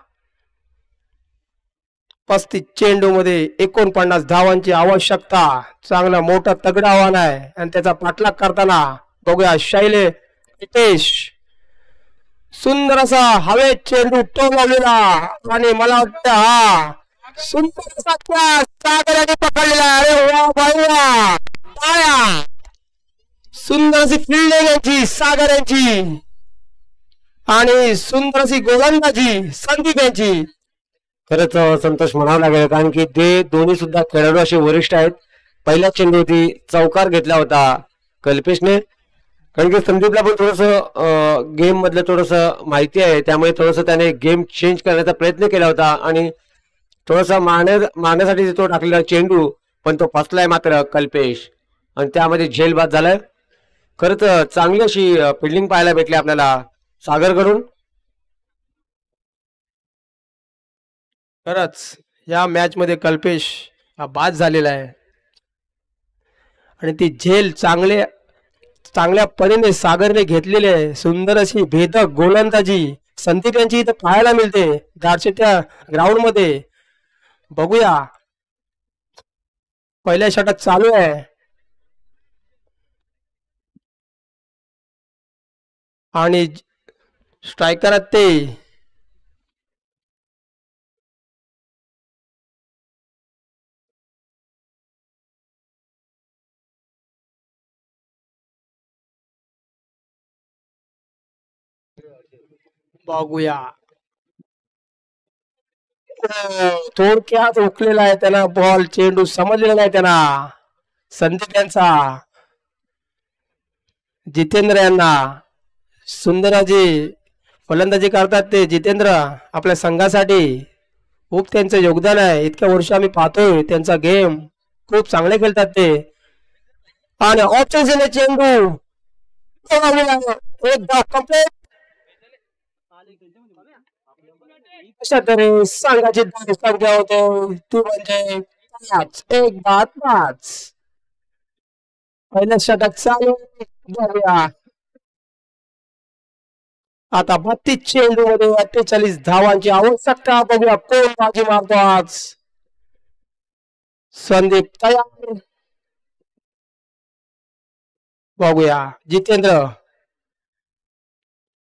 35 चेंडू मध्ये 49 धावांची आवश्यकता. चांगला मोठा तगडा आव्हान आहे आणि त्याचा पाठलाग करताना बघूया शैलेश नितेश. सुंदर असा हवेत चेंडू टोलवलेला आणि मला वाटतं हा सुंदर असा कॅच सागराने पकडलेला. अरे वा भाई वा. टाळ्या. सुंदर अशी फिल्डिंग यांची सागर यांची आणि सुंदर अशी गोलंदाजी संदीप यांची. खरंच संतोष म्हणावं लागेल कारण की ते दोन्ही सुद्धा खेळाडू असे वरिष्ठ आहेत. पहिल्या चेंडूवरती चौकार घेतला होता कल्पेशने. कारण की संदीपला पण थोडस गेम मधलं थोडस माहिती आहे त्यामुळे थोडस त्याने गेम चेंज करण्याचा प्रयत्न केला होता आणि थोडासा मारण्यासाठी तो टाकलेला चेंडू पण तो फसलाय मात्र कल्पेश आणि त्यामध्ये झेल बाद झालाय. खरंच चांगली अशी फिल्डिंग पाहायला भेटली आपल्याला सागरकडून. खरंच या मॅच मध्ये कल्पेश हा बाद झालेला आहे आणि ती झेल चांगल्या परीने सागरने घेतलेली आहे. सुंदर अशी भेदक गोलंदाजी संदीप यांची इथं पाहायला मिळते त्या ग्राउंड मध्ये. बघूया पहिल्या षटक चालू आहे आणि स्ट्रायकर ते बघूया. थोडक्यात रोखलेला आहे त्यांना बॉल. चेंडू समजलेला नाही त्यांना. संदीप यांचा जितेंद्र यांना सुंदराजी फलंदाजी करतात ते जितेंद्र आपल्या संघासाठी. खूप त्यांचं योगदान आहे. इतक्या वर्ष आम्ही पाहतोय त्यांचा गेम. खूप चांगले खेळतात ते. आणि ऑप्शन चेंडू एक धाव कंप्लीट. अशा तऱ्हे संघाची संख्या होते ती म्हणजे 5 1-5. पहिलं षटक चालू. बघूया आता 32 चेंडू मध्ये 48 धावांची आवश्यकता. बघूया कोण बाजी मारतो आज. संदीप तयार. बघूया जितेंद्र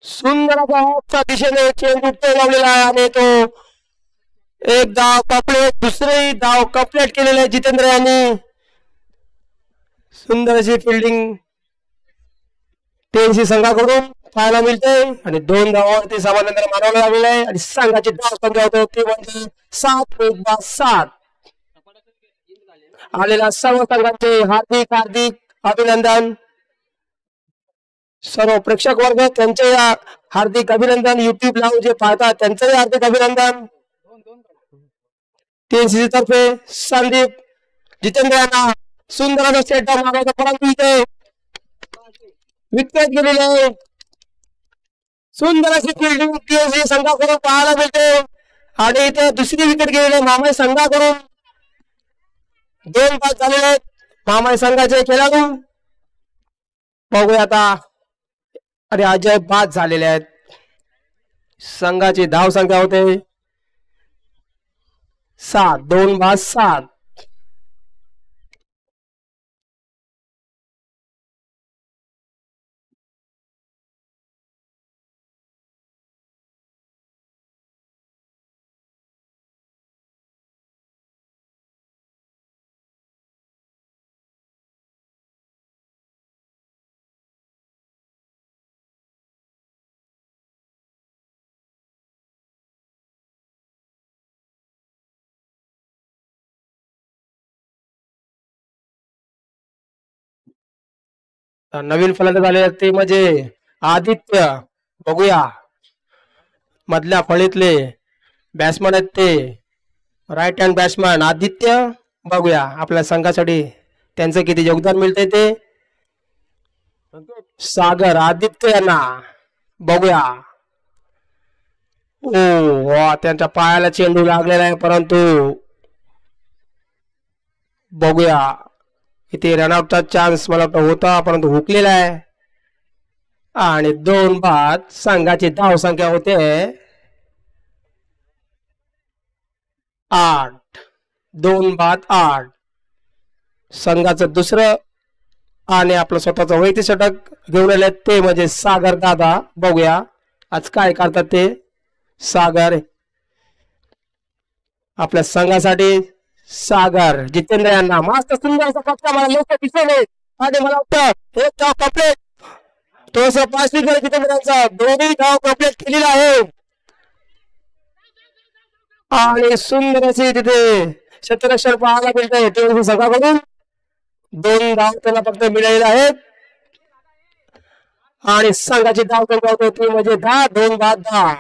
सुंदर असा दिशेने चेंडू लावलेला आहे आणि तो एक धाव कंप्लीट. दुसरी धाव कंप्लीट केलेली आहे जितेंद्र यांनी. सुंदर अशी फिल्डिंग टीएनसी संघाकडून पाहायला मिळते आणि 2 धावावरती समाधान मानवलं लागलेलं आहे आणि संघाची धाव संख्या होते ती म्हणजे 7-7. आलेल्या सर्व संघांचे हार्दिक हार्दिक अभिनंदन. सर्व प्रेक्षक वर्ग त्यांचे हार्दिक अभिनंदन. युट्यूब लावून जे पाहतात त्यांचंही हार्दिक अभिनंदन. टीएनसी तर्फे संदीप जितेंद्र यांना सुंदर असं स्टेट डाऊन मागायचं परंतु इथे विकेट गेलेले आहे. सुंदर अशी फिल्डिंग टीएनसी संघाकडून पाहायला मिळते आणि इथे दुसरी विकेट गेलेली मामाई संघाकडून. 2 बाद झालेले आहेत मामाई संघाचे खेळाडू. बघूया आता आणि अजय बाद झालेले आहेत. संघाची धाव संख्या होते 7. 2 बाद 7. नवीन फलंदाज झाले ते म्हणजे आदित्य. बघूया मधल्या फळीतले बॅट्समन आहेत ते राईट हँड बॅट्समन आदित्य. बघूया आपल्या संघासाठी त्यांचं किती योगदान मिळते ते. सागर आदित्य यांना बघूया. वा त्यांच्या पायाला चेंडू लागलेला आहे परंतु बघूया इथे रनआउटचा चान्स मला वाटतं होता परंतु हुकलेला आहे आणि 2 बाद. संघाची धाव संख्या होते 8. 2 बाद 8. संघाचं दुसरं आणि आपलं स्वतःचं वैयक्तिक षटक घेऊन आले ते म्हणजे सागर दादा. बघूया आज काय करतात ते. सागर आपल्या संघासाठी. सागर जितेंद्र यांना मस्त सुंदर असा फटका मला लोक दिसले आणि मला वाटतं एक धाव कंप्लीट. थोडस पास जितेंद्र यांचा 2ही धाव कंप्लीट केलेला आहे आणि सुंदर अशी तिथे क्षेत्ररक्षण पाहायला मिळते टीएनसी संघाकडून. 2 धाव त्याला फक्त मिळालेले आहेत आणि संघाची धाव संख्या होती म्हणजे 10. 2 बाद 10.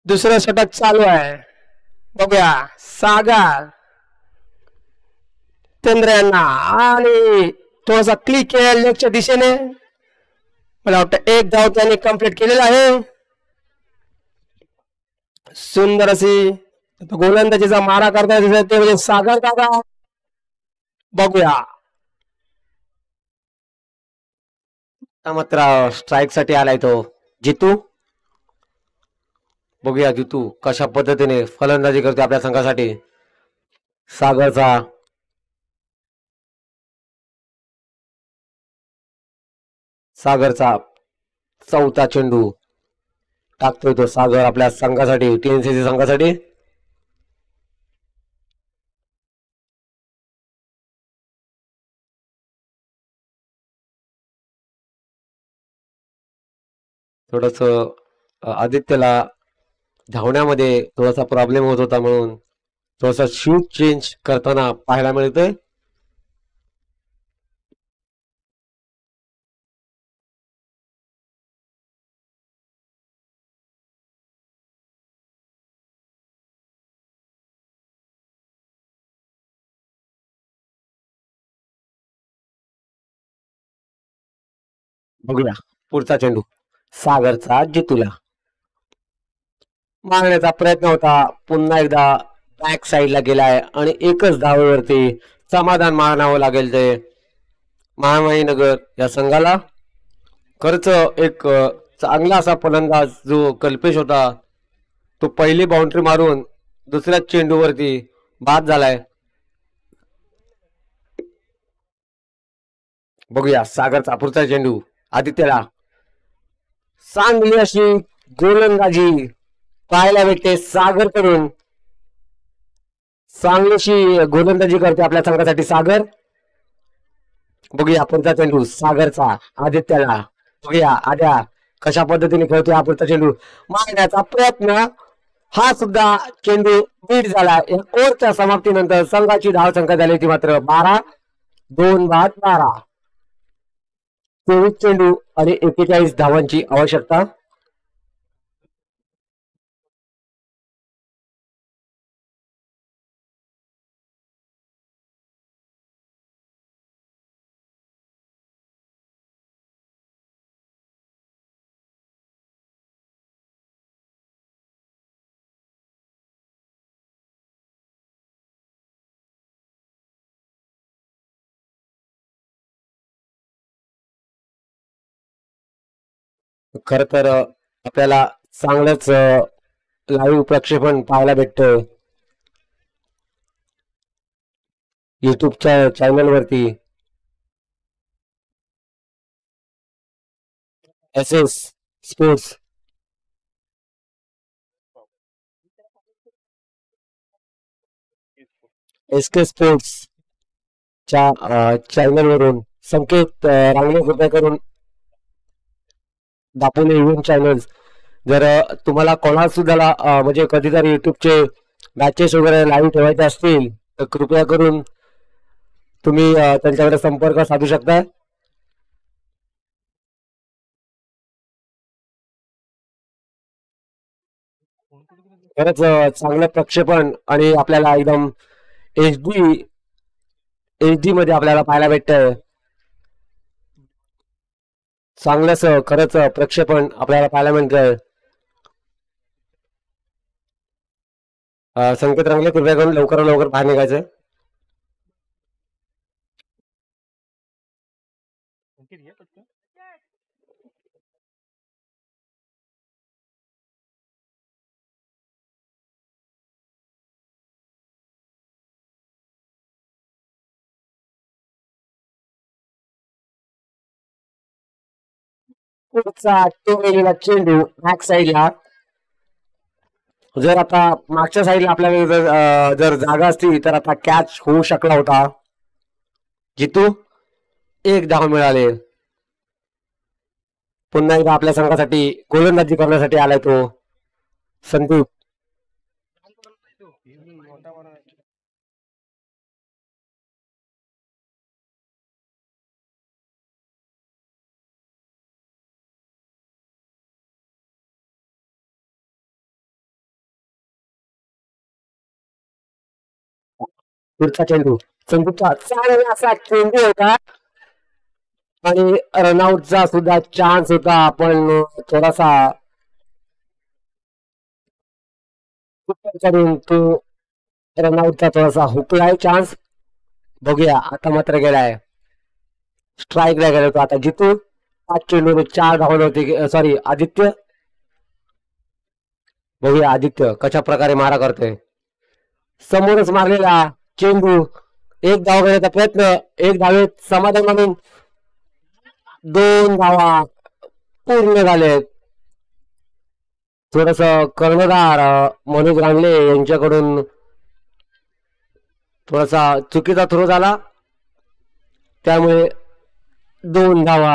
दुसरं षटक चालू आहे. बघूया सागर जितेंद्र यांना आणि थोडासा क्लिक केला लेगच्या दिशेने. मला वाटतं 1 धाव त्यांनी कंप्लीट केलेला आहे. सुंदर अशी गोलंदाजीचा मारा करता ते म्हणजे सागर दादा. बघूया मात्र स्ट्राईक साठी आलाय तो जितू. बघूया जितू कशा पद्धतीने फलंदाजी करतो आपल्या संघासाठी. सागरचा 4था चेंडू टाकतोय तो सागर आपल्या संघासाठी टीएनसी संघासाठी. थोडस आदित्यला धावण्यामध्ये थोडासा प्रॉब्लेम होत होता म्हणून थोडासा शूट चेंज करताना पाहायला मिळतोय. बघूया पुढचा चेंडू सागरचा जितूला मारण्याचा प्रयत्न होता. पुन्हा एकदा बॅक साईडला गेलाय आणि एकच धावेवरती समाधान मानावं लागेल ते महामाईनगर या संघाला. खरंच एक चांगला असा फलंदाज जो कल्पेश होता तो पहिली बाउंड्री मारून दुसऱ्या चेंडूवरती बाद झालाय. बघूया सागरचा पुढचा चेंडू आदित्यला. चांगली अशी गोलंदाजी पाहायला भेटते सागर कडून. चांगलीशी गोलंदाजी करते आपल्या संघासाठी सागर. बघूया पुढचा चेंडू सागरचा आदित्यला. बघूया आद्या कशा पद्धतीने खेळतोय हा पुढचा चेंडू मारण्याचा प्रयत्न. हा सुद्धा चेंडू बीट झाला. या ओव्हरच्या समाप्तीनंतर संघाची धावसंख्या झाली ती मात्र 12. 2-12. 24 चेंडू आणि 41 धावांची आवश्यकता. खर तर आपल्याला चांगलंच लाईव्ह प्रक्षेपण पाहायला भेटतं युट्यूबच्या चॅनल वरती. SS स्पोर्ट्स SK स्पोर्ट्स च्या चॅनल वरून संकेत रांगणे कृपया करून दापोली इव्हेंट चॅनल्स जर तुम्हाला कोणा सुद्धा म्हणजे कधीतरी युट्यूबचे मॅचेस वगैरे लाईव्ह ठेवायचे असतील तर कृपया करून तुम्ही त्यांच्याकडे संपर्क साधू शकता. खरंच चांगलं प्रक्षेपण आणि आपल्याला एकदम HD मध्ये आपल्याला पाहायला भेटतंय. चांगलंच खरंच प्रक्षेपण आपल्याला पाहायला मिळतंय. संकेत रंगले कृपया करून लवकर लवकर बाहेर निघायचं. पुढचा गेलेला चेंडू बॅक साईडला. जर आता मागच्या साईडला आपल्याला जर जागा असती तर आता कॅच होऊ शकला होता. जितू 1 धाव मिळाले. पुन्हा एकदा आपल्या संघासाठी गोलंदाजी करण्यासाठी आलाय तो संदीप. पुढचा चेंडू संदीपचा चांगला असा चेंडू होता आणि रनआउटचा सुद्धा चान्स होता. पण थोडासा करून तो रनआउटचा थोडासा हुकलाय चान्स. बघूया आता मात्र गेलाय स्ट्राईकला गेला होता. आता जितू 5 चेंडू 4 धावले होते. सॉरी आदित्य. बघूया आदित्य कशा प्रकारे मारा करतोय. समोरच मारलेला चेंडू 1 धाव घेण्याचा प्रयत्न. 1 धावेत समाधान मानून 2 धावा पूर्ण झालेत. थोडस कर्णधार मनोज रांगले यांच्याकडून थोडासा चुकीचा थ्रो झाला त्यामुळे 2 धावा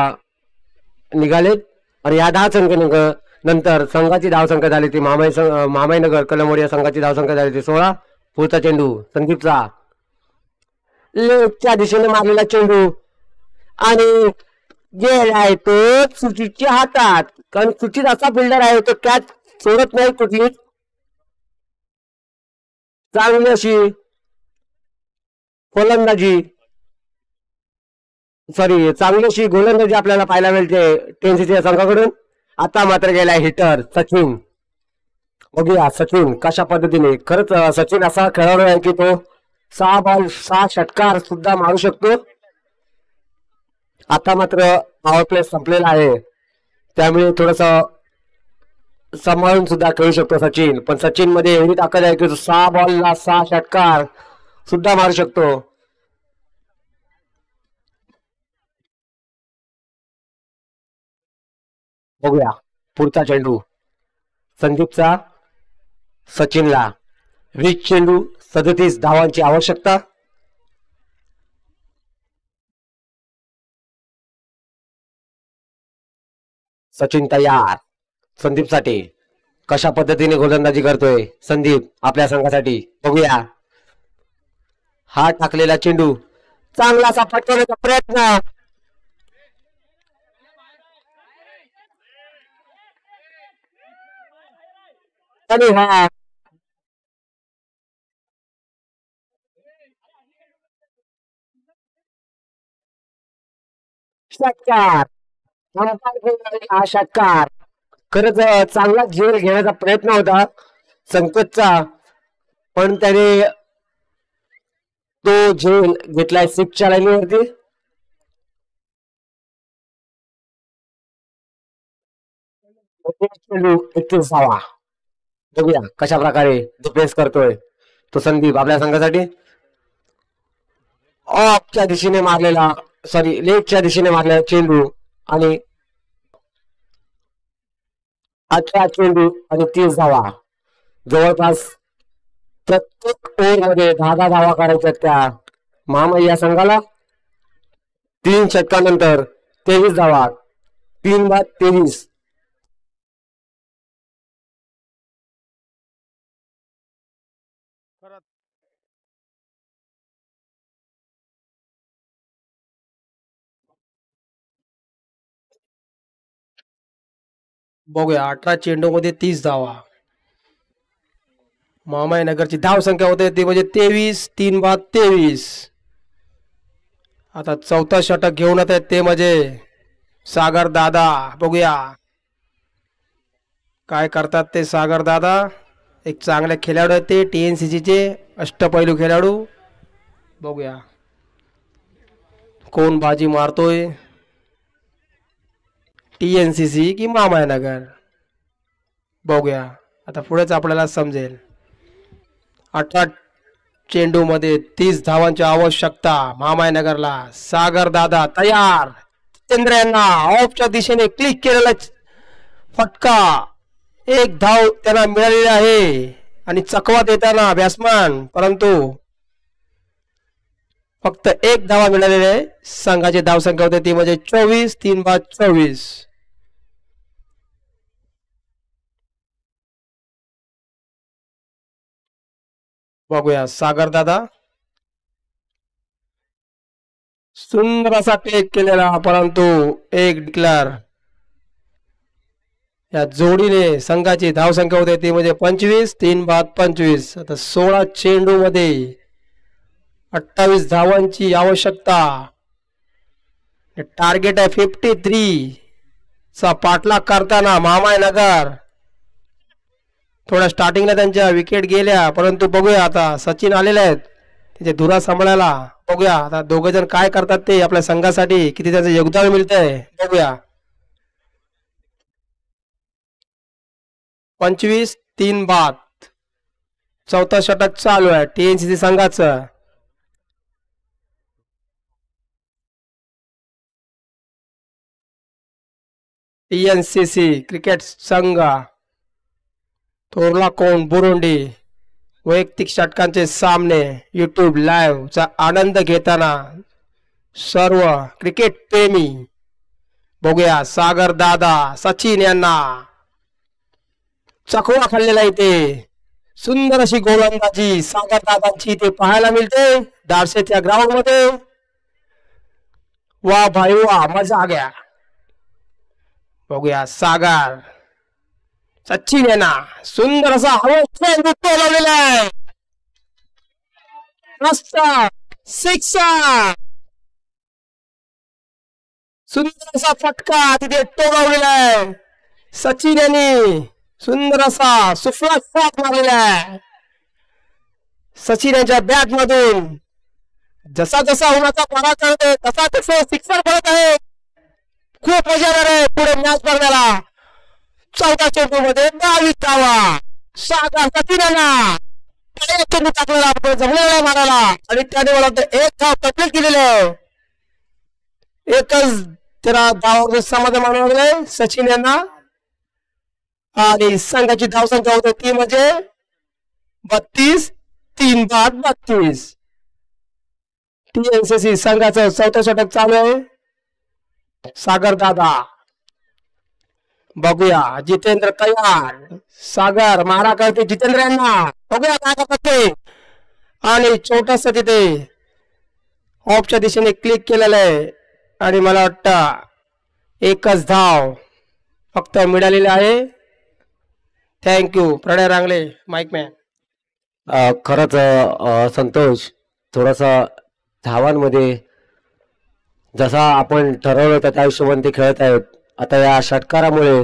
निघालेत. आणि या धावसंख्येनंतर नंतर संघाची धावसंख्या झाली ती मामाईनगर कलमोडी या संघाची धावसंख्या झाली ती 16. पुढचा चेंडू संदीपचा लेफ्टच्या दिशेने मारलेला चेंडू आणि गेलाय तो सुचितच्या हातात. कारण सुचित असा फिल्डर आहे तो कॅच सोडत नाही कुठलीच. चांगली अशी फलंदाजी चांगली अशी गोलंदाजी आपल्याला पाहायला मिळते टेन्सीच्या संघाकडून. आता मात्र गेलाय हिटर सचिन. बघूया सचिन कशा पद्धतीने, खरंच सचिन असा खेळाडू आहे की तो 6 बॉल 6 षटकार सुद्धा मारू शकतो. आता मात्र पॉवर प्ले संपलेला आहे, त्यामुळे थोडस सांभाळून सुद्धा खेळू शकतो सचिन. पण सचिन मध्ये एवढी ताकद आहे की तो 6 बॉलला 6 षटकार सुद्धा मारू शकतो. बघूया पुढचा चेंडू संदीपचा सचिनला. 20 चेंडू 37 धावांची आवश्यकता. सचिन तयार संदीपसाठी. कशा पद्धतीने गोलंदाजी करतोय संदीप आपल्या संघासाठी, बघूया. हा टाकलेला चेंडू चांगलासा फटकारण्याचा प्रयत्न, आणि हा षटकार. हा षटकार खरंच चांगला झेल घेण्याचा प्रयत्न होता संकटचा, पण त्याने तो झेल घेतलाय 6च्या लाईनीवरती. चेंडू 31 धावा. बघूया कशा प्रकारे डिफेन्स करतोय तो संदीप आपल्या संघासाठी. ऑफच्या दिशेने मारलेला, सॉरी लेगच्या दिशेने मारलेला चेंडू, आणि 18 चेंडू आणि 30 धावा. जवळपास प्रत्येक ओव्हरमध्ये 10 धावा करायच्या त्या महामाई या संघाला. 3 षटकानंतर 23 धावा, 3 बाद 23. बघूया 18 चेंडू मध्ये 30 धावा. महामाई नगरची धाव संख्या होते ती म्हणजे 23, 3 बाद 23. आता चौथा षटक घेऊन येत आहेत ते म्हणजे सागर दादा. बघूया काय करतात ते सागर दादा. एक चांगले खेळाडू आहेत ते TNCC चे अष्टपैलू खेळाडू. बघूया कोण बाजी मारतोय, TNCC की महामाई नगर. बघूया आता पुढेच आपल्याला समजेल. 18 चेंडू मध्ये 30 धावांची आवश्यकता महामाई नगरला. सागर दादा तयार. जितेंद्र यांना ऑफच्या दिशेने क्लिक केलेला फटका, 1 धाव त्यांना मिळालेली आहे, आणि चकवा देताना बॅट्समॅन, परंतु फक्त 1 धावा मिळालेली आहे. संघाची धावसंख्या होते ती म्हणजे 24, 3 बाद 24. बघूया सागर दादा सुंदर असा क्लिक केलेला, परंतु एक डिक्लेअर. या जोडीने संघाची धावसंख्या होते ती म्हणजे 25, 3 बाद 25. आता 16 चेंडू मध्ये 28 धावांची आवश्यकता. टार्गेट आहे 53 चा पाठलाग करताना महामाई नगर. थोड्या स्टार्टिंगला त्यांच्या विकेट गेल्या, परंतु बघूया आता सचिन आलेले आहेत त्याचे धुरा सांभाळायला. बघूया आता दोघ जण काय करतात ते आपल्या संघासाठी, किती त्याचं योगदान मिळतंय बघूया. 25, 3 बाद. चौथा षटक चालू आहे TNCC संघाचं. TNCC क्रिकेट संघ थोरला कोण बुरुंडी वैयक्तिक षटकांचे सामने YouTube लाईव्ह चा आनंद घेताना सर्व क्रिकेट प्रेमी. बघूया सागर दादा सचिन यांना चकवा खाल्लेला इथे. सुंदर अशी गोलंदाजी सागर दादांची इथे पाहायला मिळते दार्शेच्या ग्राउंड मध्ये. वाह भाई वाह, मजा आ गया. बघूया सागर सचिन यांना सुंदर असा हवा लावलेला आहे. मस्त सिक्सर. सुंदर असा फटका तिथे टोकावलेला आहे. सचिन यांनी सुंदर असा सुफला शॉट मारलेला आहे सचिन यांच्या बॅट मधून. जसा जसा उन्हाचा पारा चढतोय तसा तसे सिक्सर पडत आहे. खूप मजा येणार आहे पुढे मॅच बघण्याला. 14 चेंडूमध्ये 22 धावा. सचिन यांना चेंडू टाकलेला आपण जमलेला मारायला आणि त्याने मला एक धाव कंप्लीट केलेली आहे. एकच त्याला धाव समाधान मानावं लागले सचिन यांना. आणि संघाची धावसंख्या होते ती म्हणजे 32. 3 बाद 32. TNCC संघाचं 4थं षटक चालू आहे. सागर दादा बघूया. जितेंद्र तयार. सागर मारा करते जितेंद्र यांना. बघूया काय करते. आणि छोटस तिथे ऑफच्या दिशेने क्लिक केलेलं आहे आणि मला वाटतं एकच धाव फक्त मिळालेली आहे. Thank you Pranay रांगले mic man. खरंच संतोष थोडासा धावांमध्ये जसा आपण ठरवलं होतं त्या हिशोबाने ते खेळत आहेत. आता या षटकारामुळे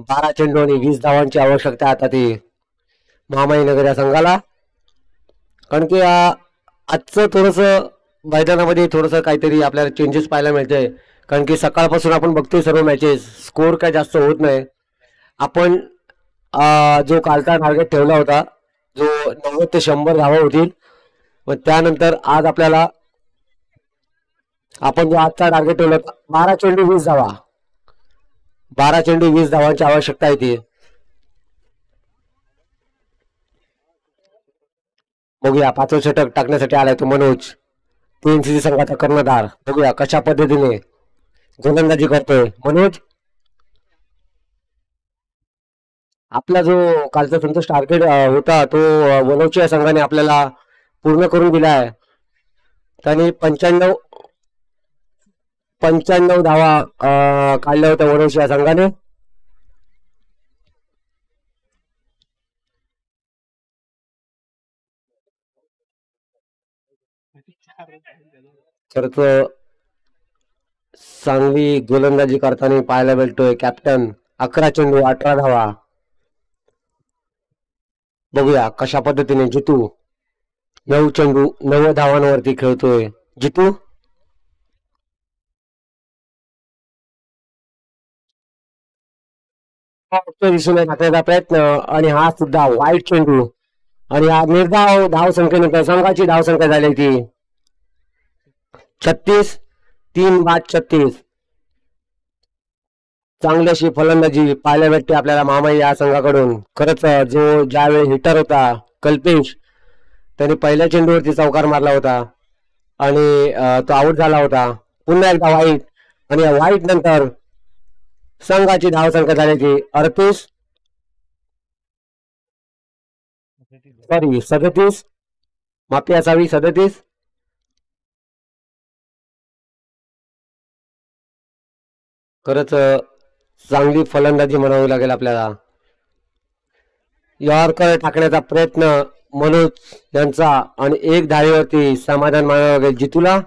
12 चेंडू आणि 20 धावांची आवश्यकता आता ती महामाईनगर या संघाला. कारण की आजचं थोडंसं मैदानामध्ये थोडंसं काहीतरी आपल्याला चेंजेस पाहायला मिळतंय. कारण की सकाळपासून आपण बघतोय सर्व मॅचेस स्कोर काय जास्त होत नाही. आपण जो कालचा टार्गेट ठेवला होता जो 90 ते 100 धावा होतील व त्यानंतर आज आपल्याला आपण जो आजचा टार्गेट ठेवला 12 चेंडू 20 धावा. 12 चेंडू 20 धावांची आवश्यकता आहे ती. बघूया 5वं षटक टाकण्यासाठी आलाय तो मनोज TNCC संघाचा कर्णधार. बघूया कशा पद्धतीने गोलंदाजी करतोय मनोज. आपला जो कालचा संतोष टार्गेट होता तो वनौच्या संघाने आपल्याला पूर्ण करून दिला आहे. त्यांनी 95 धावा काढल्या होत्या वनौच्या संघाने. खरंच चांगली गोलंदाजी करताना पाहायला मिळतोय कॅप्टन. 11 चेंडू 18 धावा. बघूया कशा पद्धतीने जितू 9 चेंडू 9 धावांवरती खेळतोय. जितू दिसून टाकण्याचा प्रयत्न आणि हा सुद्धा वाईट चेंडू आणि हा निर्धाव धावसंख्येनंतर संघाची धावसंख्या झाली ती 36. 3 बाद 36. चांगली अशी फलंदाजी पाहायला भेटते आपल्याला महामाई या संघाकडून. खरंच जो ज्यावेळी हिटर होता कल्पेश त्याने पहिल्या चेंडूवरती चौकार मारला होता आणि तो आउट झाला होता. पुन्हा एकदा वाईट आणि वाईट नंतर संघाची धावसंख्या झाली ती 38. सॉरी 37. माफी असावी 37. खरंच चांगली फलंदाजी म्हणावी लागेल आपल्याला. यॉर्कर टाकण्याचा प्रयत्न मनोज यांचा आणि एक धावेवरती समाधान मानावं लागेल जितूला.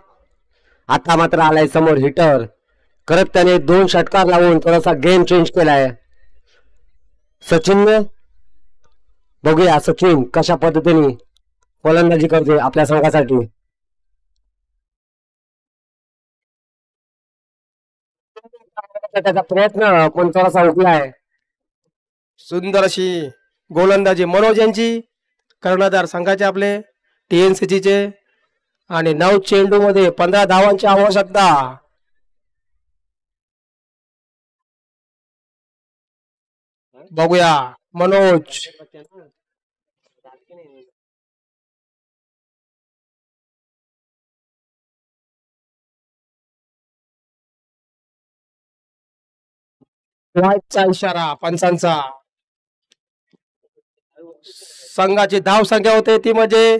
आता मात्र आलाय समोर हिटर. खरंच त्याने 2 षटकार लावून थोडासा गेम चेंज केलाय सचिनने. बघूया सचिन कशा पद्धतीने फलंदाजी करते आपल्या संघासाठी. त्याचा प्रयत्न पण थोडासा हुकलाय. सुंदर अशी गोलंदाजी मनोज यांची कर्णधार संघाचे आपले TNCC चे. आणि 9 चेंडू मध्ये 15 धावांची आवश्यकता. बघूया मनोज वाईटचा इशारा पंचांचा. संघाची धाव संख्या होते ती म्हणजे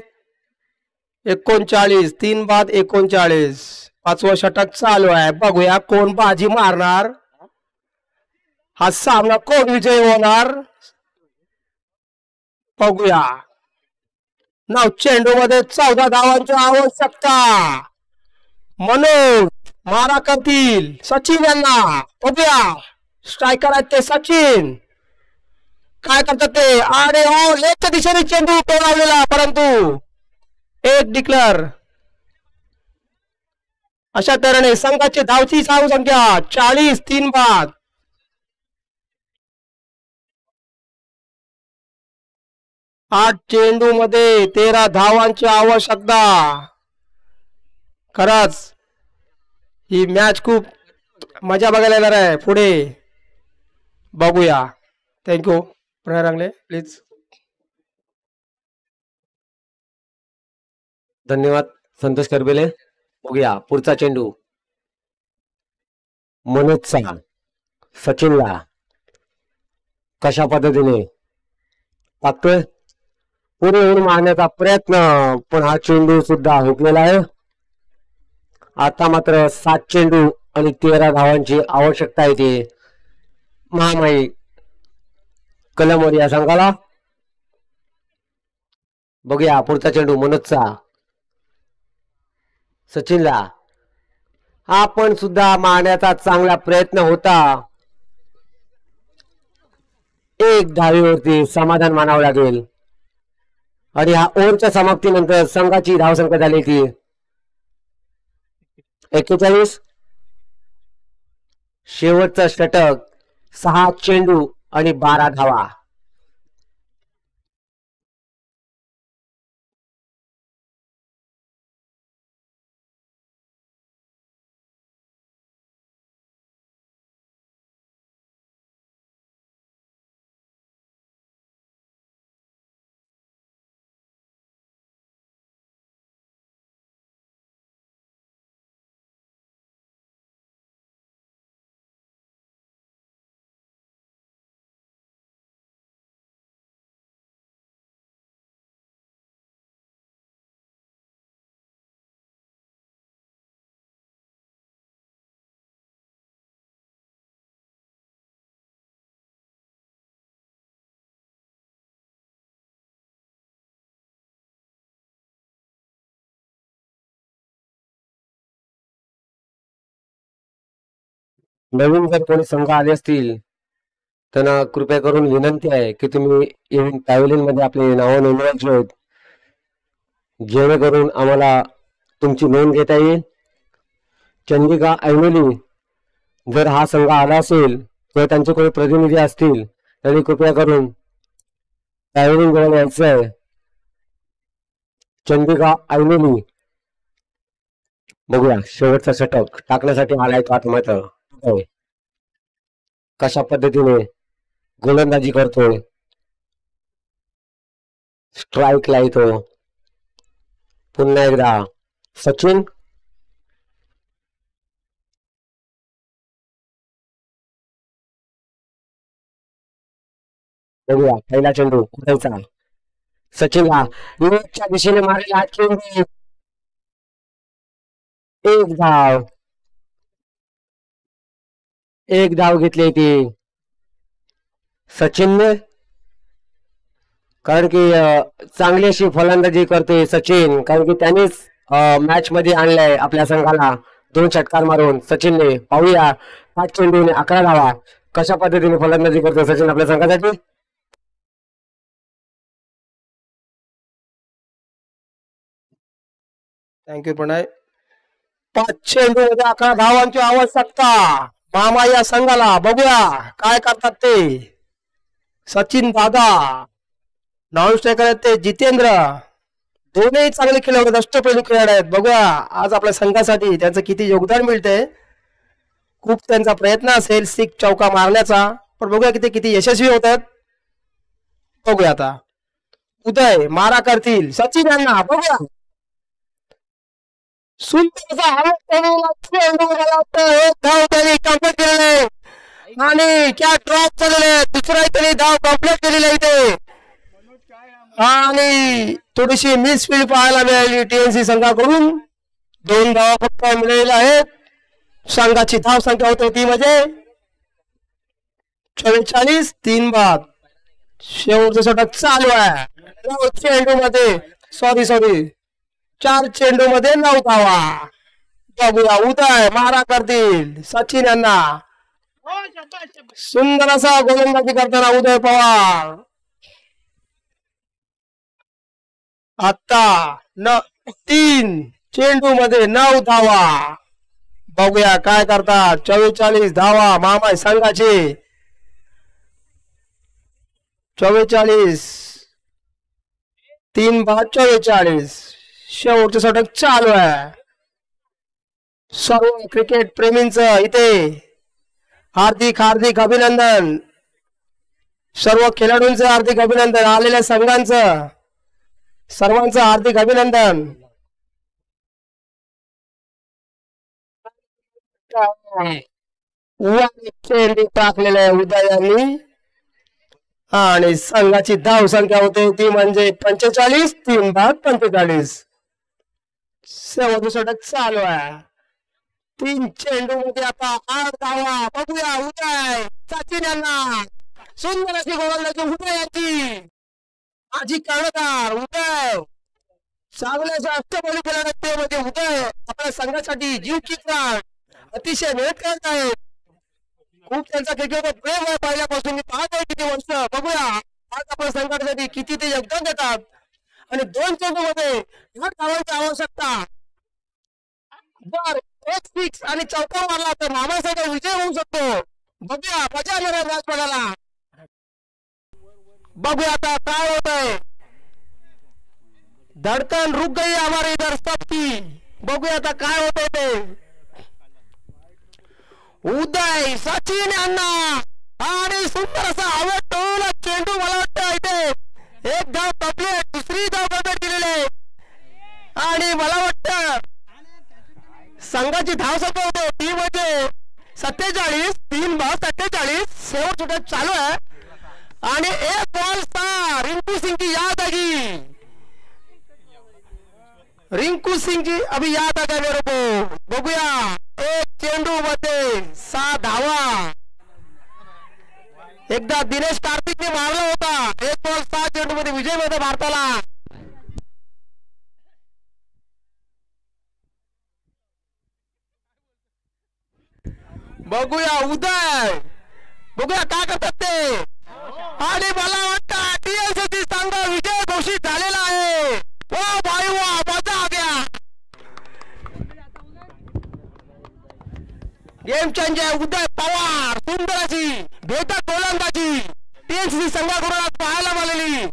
39. 3 बाद 39. 5वं षटक चालू आहे. बघूया कोण बाजी मारणार. हा सामना कोण विजयी होणार बघूया. 9 चेंडू मध्ये 14 धावांची आवश्यकता. मनोज मारा करतील सचिन यांना. बघूया स्ट्रायकर आहेत ते सचिन. काय करतात ते, आणि हो लेफ्टच्या दिशेने चेंडू टोलावलेला, परंतु एक डिक्लेअर. अशा तऱ्हेने संघाची धावची संख्या 40, 3 बाद. आठ चेंडू मध्ये 13 धावांची आवश्यकता. खरंच ही मॅच खूप मजा बघायला येणार आहे पुढे. बघूया. Thank you Pranay Rangale, please. धन्यवाद संतोष करबेले. बघूया पुढचा चेंडू. मनोजचा सचिनला कशा पद्धतीने टाकतोय, पुढे येऊन मारण्याचा प्रयत्न, पण हा चेंडू सुद्धा हुकलेला आहे. आता मात्र 7 चेंडू आणि 13 धावांची आवश्यकता येते महामाई कलमवर या संघाला. बघूया पुढचा चेंडू मनोजचा सचिनला. हा पण सुद्धा मारण्याचा चांगला प्रयत्न होता. एक धावेवरती समाधान मानावं लागेल. आणि हा ओव्हरच्या समाप्तीनंतर संघाची धावसंख्या झाली ती 41. शेवटचा षटक 6 चेंडू आणि 12 धावा. नवीन जर कोणी संघ आले असतील त्यांना कृपया करून विनंती आहे की तुम्ही इव्हेंट पॅव्हलियन मध्ये आपले नाव नोंदवायचे आहेत, जेणेकरून आम्हाला तुमची नोंद घेता येईल. चंदिका ऐनोली जर हा संघ आला असेल किंवा त्यांचे कोणी प्रतिनिधी असतील त्यांनी कृपया करून पॅव्हलियन जवळ यायचं आहे. चंदिका ऐनोली. बघूया शेवटचा षटक टाकण्यासाठी आलाय तो आता मात्र कशा पद्धतीने गोलंदाजी करतोय. स्ट्राईक ला येतो. पुन्हा एकदा सचिन. बघूया पहिला चेंडू कुठायचा सचिनला लेफ्टच्या दिशेने मारलेला चेंडू. एक धाव घेतली ती सचिनने, कारण की चांगली अशी फलंदाजी करते सचिन, कारण की त्यानेच मॅच मध्ये आणलंय आपल्या संघाला 2 षटकार मारून सचिनने. पाहूया 5 चेंडूने 11 धावा कशा पद्धतीने फलंदाजी करतो सचिन आपल्या संघासाठी. थँक्यू प्रणय. 5 चेंडू मध्ये 11 धावांची आवश्यकता मामा या संघाला. बघूया काय करतात ते. सचिन दादा नॉन स्ट्रायकर आहेत ते जितेंद्र, दोन्ही चांगले खेळाडू आहेत, अष्टपैलू खेळाडू आहेत. बघूया आज आपल्या संघासाठी त्यांचं किती योगदान मिळते. खूप त्यांचा प्रयत्न असेल 6 चौका मारण्याचा, पण बघूया किती यशस्वी होत आहेत. बघूया आता उदय मारा करतील सचिन यांना. बघूया आणि क्या ड्रॉप झालेले, दुसरा त्यांनी धाव कंप्लीट केलेला इथे. आणि थोडीशी मिसफील्ड पाहायला मिळाली टीएनसी संघाकडून. 2 धावा फक्त मिळालेल्या आहेत. संघाची धाव संख्या होते ती म्हणजे 44, 3 बाद. शेवटचं षटक चालू आहे. 9 चेंडू मध्ये सॉरी 4 चेंडू मध्ये 9 धावा. बघूया उदय मारा करतील सचिन यांना. सुंदर असा गोलंदाजी करताना उदय पवार. आता 3 चेंडू मध्ये 9 धावा. बघूया काय करतात. 44 धावा मामा संघाचे. 44 3 बाद 44. शेवटचं षटक चालू आहे. सर्व क्रिकेट प्रेमींचं इथे हार्दिक हार्दिक अभिनंदन. सर्व खेळाडूंचं हार्दिक अभिनंदन. आलेल्या संघांचं सर्वांचं हार्दिक अभिनंदन. चेंडू टाकलेला आहे उदयांनी आणि संघाची धाव संख्या होते ती म्हणजे 45. 3 बाद 45. शेवटचं षटक चालू आहे. 3 चेंडू मध्ये आता 8 धावा. बघूया उदय सचिन यांना. सुंदर अशी गोलंदाजी उदयाची. माझी कर्णधार उदय. चांगल्याच्या अष्टपैलू खेळाडू उदय आपल्या संघासाठी जीव की प्राण अतिशय मेहनत करत आहेत. खूप त्यांचा क्रिकेटवर प्रेम आहे. पहिल्यापासून मी पाहतोय किती वर्ष. बघूया आज आपल्या संघासाठी किती ते योगदान देतात. आणि 2 चेंडू मध्ये 8 धावांची आवश्यकता. जर 1 सिक्स आणि चौका मारला तर मामासाठी विजय होऊ शकतो. बघूया मजा येणार मॅच बघायला. बघूया आता काय होत आहे. धडकन रुक गई हमारी इधर सबकी. बघूया आता काय होत ते. उदय सचिन यांना आणि सुंदर असा आवडला चेंडू. मला वाटतं इथे 1 धाव तपली. दुसरी धाव कंप्लीट केलेली आणि मला वाटतं संघाची धाव संख्या होते ती म्हणजे 47. 3 बाद 47. शेवट षटक चालू आहे आणि 1 बॉल स्टार रिंकू सिंह की याद आ गई. रिंकू सिंह जी अभी याद आ गया मेरे को. बघूया 1 चेंडू मध्ये 6 धावा. एकदा दिनेश कार्तिकने मारला होता. 1 बॉल 6 चेंडू मध्ये विजय मिळतो भारताला. बघूया उदय. बघूया काय करतात ते. आणि मला वाटतं टीएलसीची संघ विजय घोषित झालेला आहे. वा भाई वा मजा आ गया. गेम चेंजर उदय पवार. सुंदर अशी भेदक गोलंदाजी टीएलसी संघाकडून आज पाहायला मिळालेली.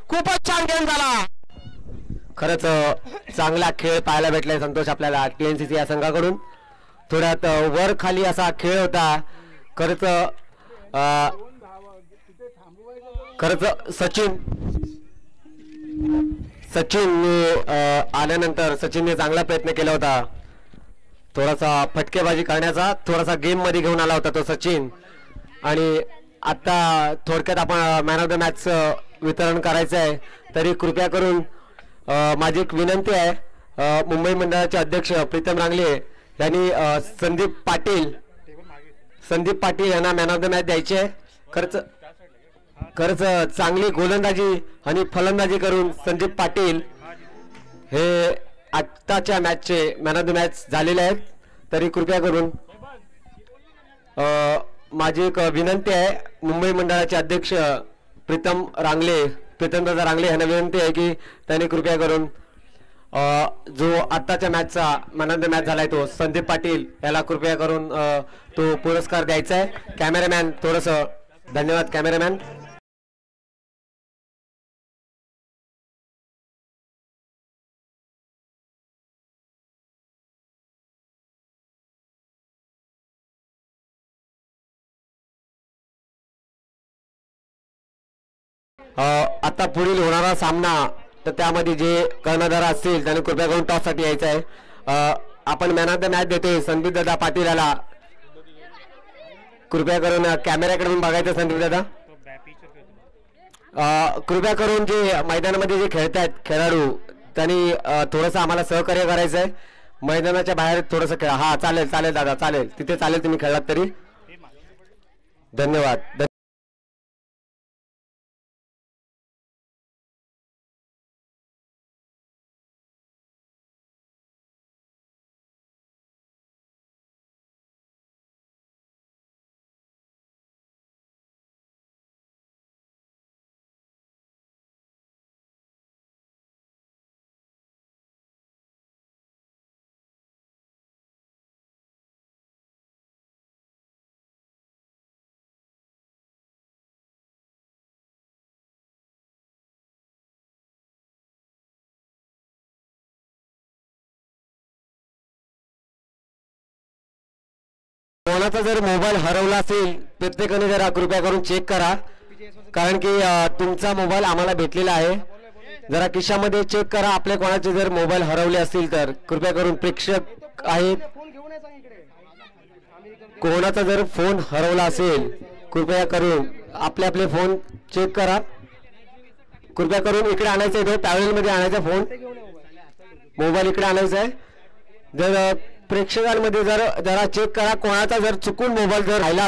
खूपच छान गेम झाला. खरंच चांगला खेळ पाहायला भेटलाय संतोष आपल्याला टीएनसीसी या संघाकडून. थोड्यात वर खाली असा खेळ होता. खरंच सचिन आल्यानंतर सचिनने चांगला प्रयत्न केला होता. थोडासा फटकेबाजी करण्याचा. थोडासा गेम मध्ये घेऊन आला होता तो सचिन. आणि आता थोडक्यात आपण मॅन ऑफ द मॅच वितरण करायचं आहे. तरी कृपया करून माझी एक विनंती आहे. मुंबई मंडळाचे अध्यक्ष प्रीतम रांगले यांनी संदीप पाटील यांना मॅन ऑफ द मॅच द्यायचे आहे. खरंच चांगली गोलंदाजी आणि फलंदाजी करून संदीप पाटील हे आत्ताच्या मॅचचे मॅन ऑफ द मॅच झालेले आहेत. तरी कृपया करून माझी एक विनंती आहे. मुंबई मंडळाचे अध्यक्ष प्रीतमदादा रांगले यांना विनंती आहे की त्यांनी कृपया करून जो आत्ताच्या मॅचचा मॅन ऑफ द मॅच झालाय तो संदीप पाटील याला कृपया करून तो पुरस्कार द्यायचा आहे. कॅमेरामॅन थोडंसं धन्यवाद कॅमेरामॅन. आता पुढील होणारा सामना तर त्यामध्ये जे कर्णधार असतील त्यांनी कृपया करून टॉस साठी यायचं आहे. आपण मॅन ऑफ द मॅच देतोय संदीप दादा पाटील याला. कृपया करून कॅमेऱ्याकडे पण बघायचं संदीप दादा. कृपया करून जे मैदानामध्ये जे खेळत आहेत खेळाडू त्यांनी थोडंसं आम्हाला सहकार्य करायचं आहे. मैदानाच्या बाहेर थोडंसं खेळा. हा चालेल दादा चालेल. तिथे चालेल तुम्ही खेळलात तरी. धन्यवाद. कोणाचा जर मोबाईल हरवला असेल प्रत्येकाने जरा कृपया करून चेक करा, कारण की तुमचा मोबाईल आम्हाला भेटलेला आहे. जरा खिशामध्ये चेक करा, आपले कोणाचे जर मोबाईल हरवले असतील तर कृपया करून प्रेक्षक आहेत, कोणाचा जर फोन हरवला असेल कृपया करून आपले आपले फोन चेक करा. कृपया करून इकडे आणायचं आहे, तो पॅव्हलियनमध्ये आणायचा फोन, मोबाईल इकडे आणायचा आहे. जर प्रेक्षकांमध्ये जरा चेक करा, कोणाचा जर चुकून मोबाईल जर राहिला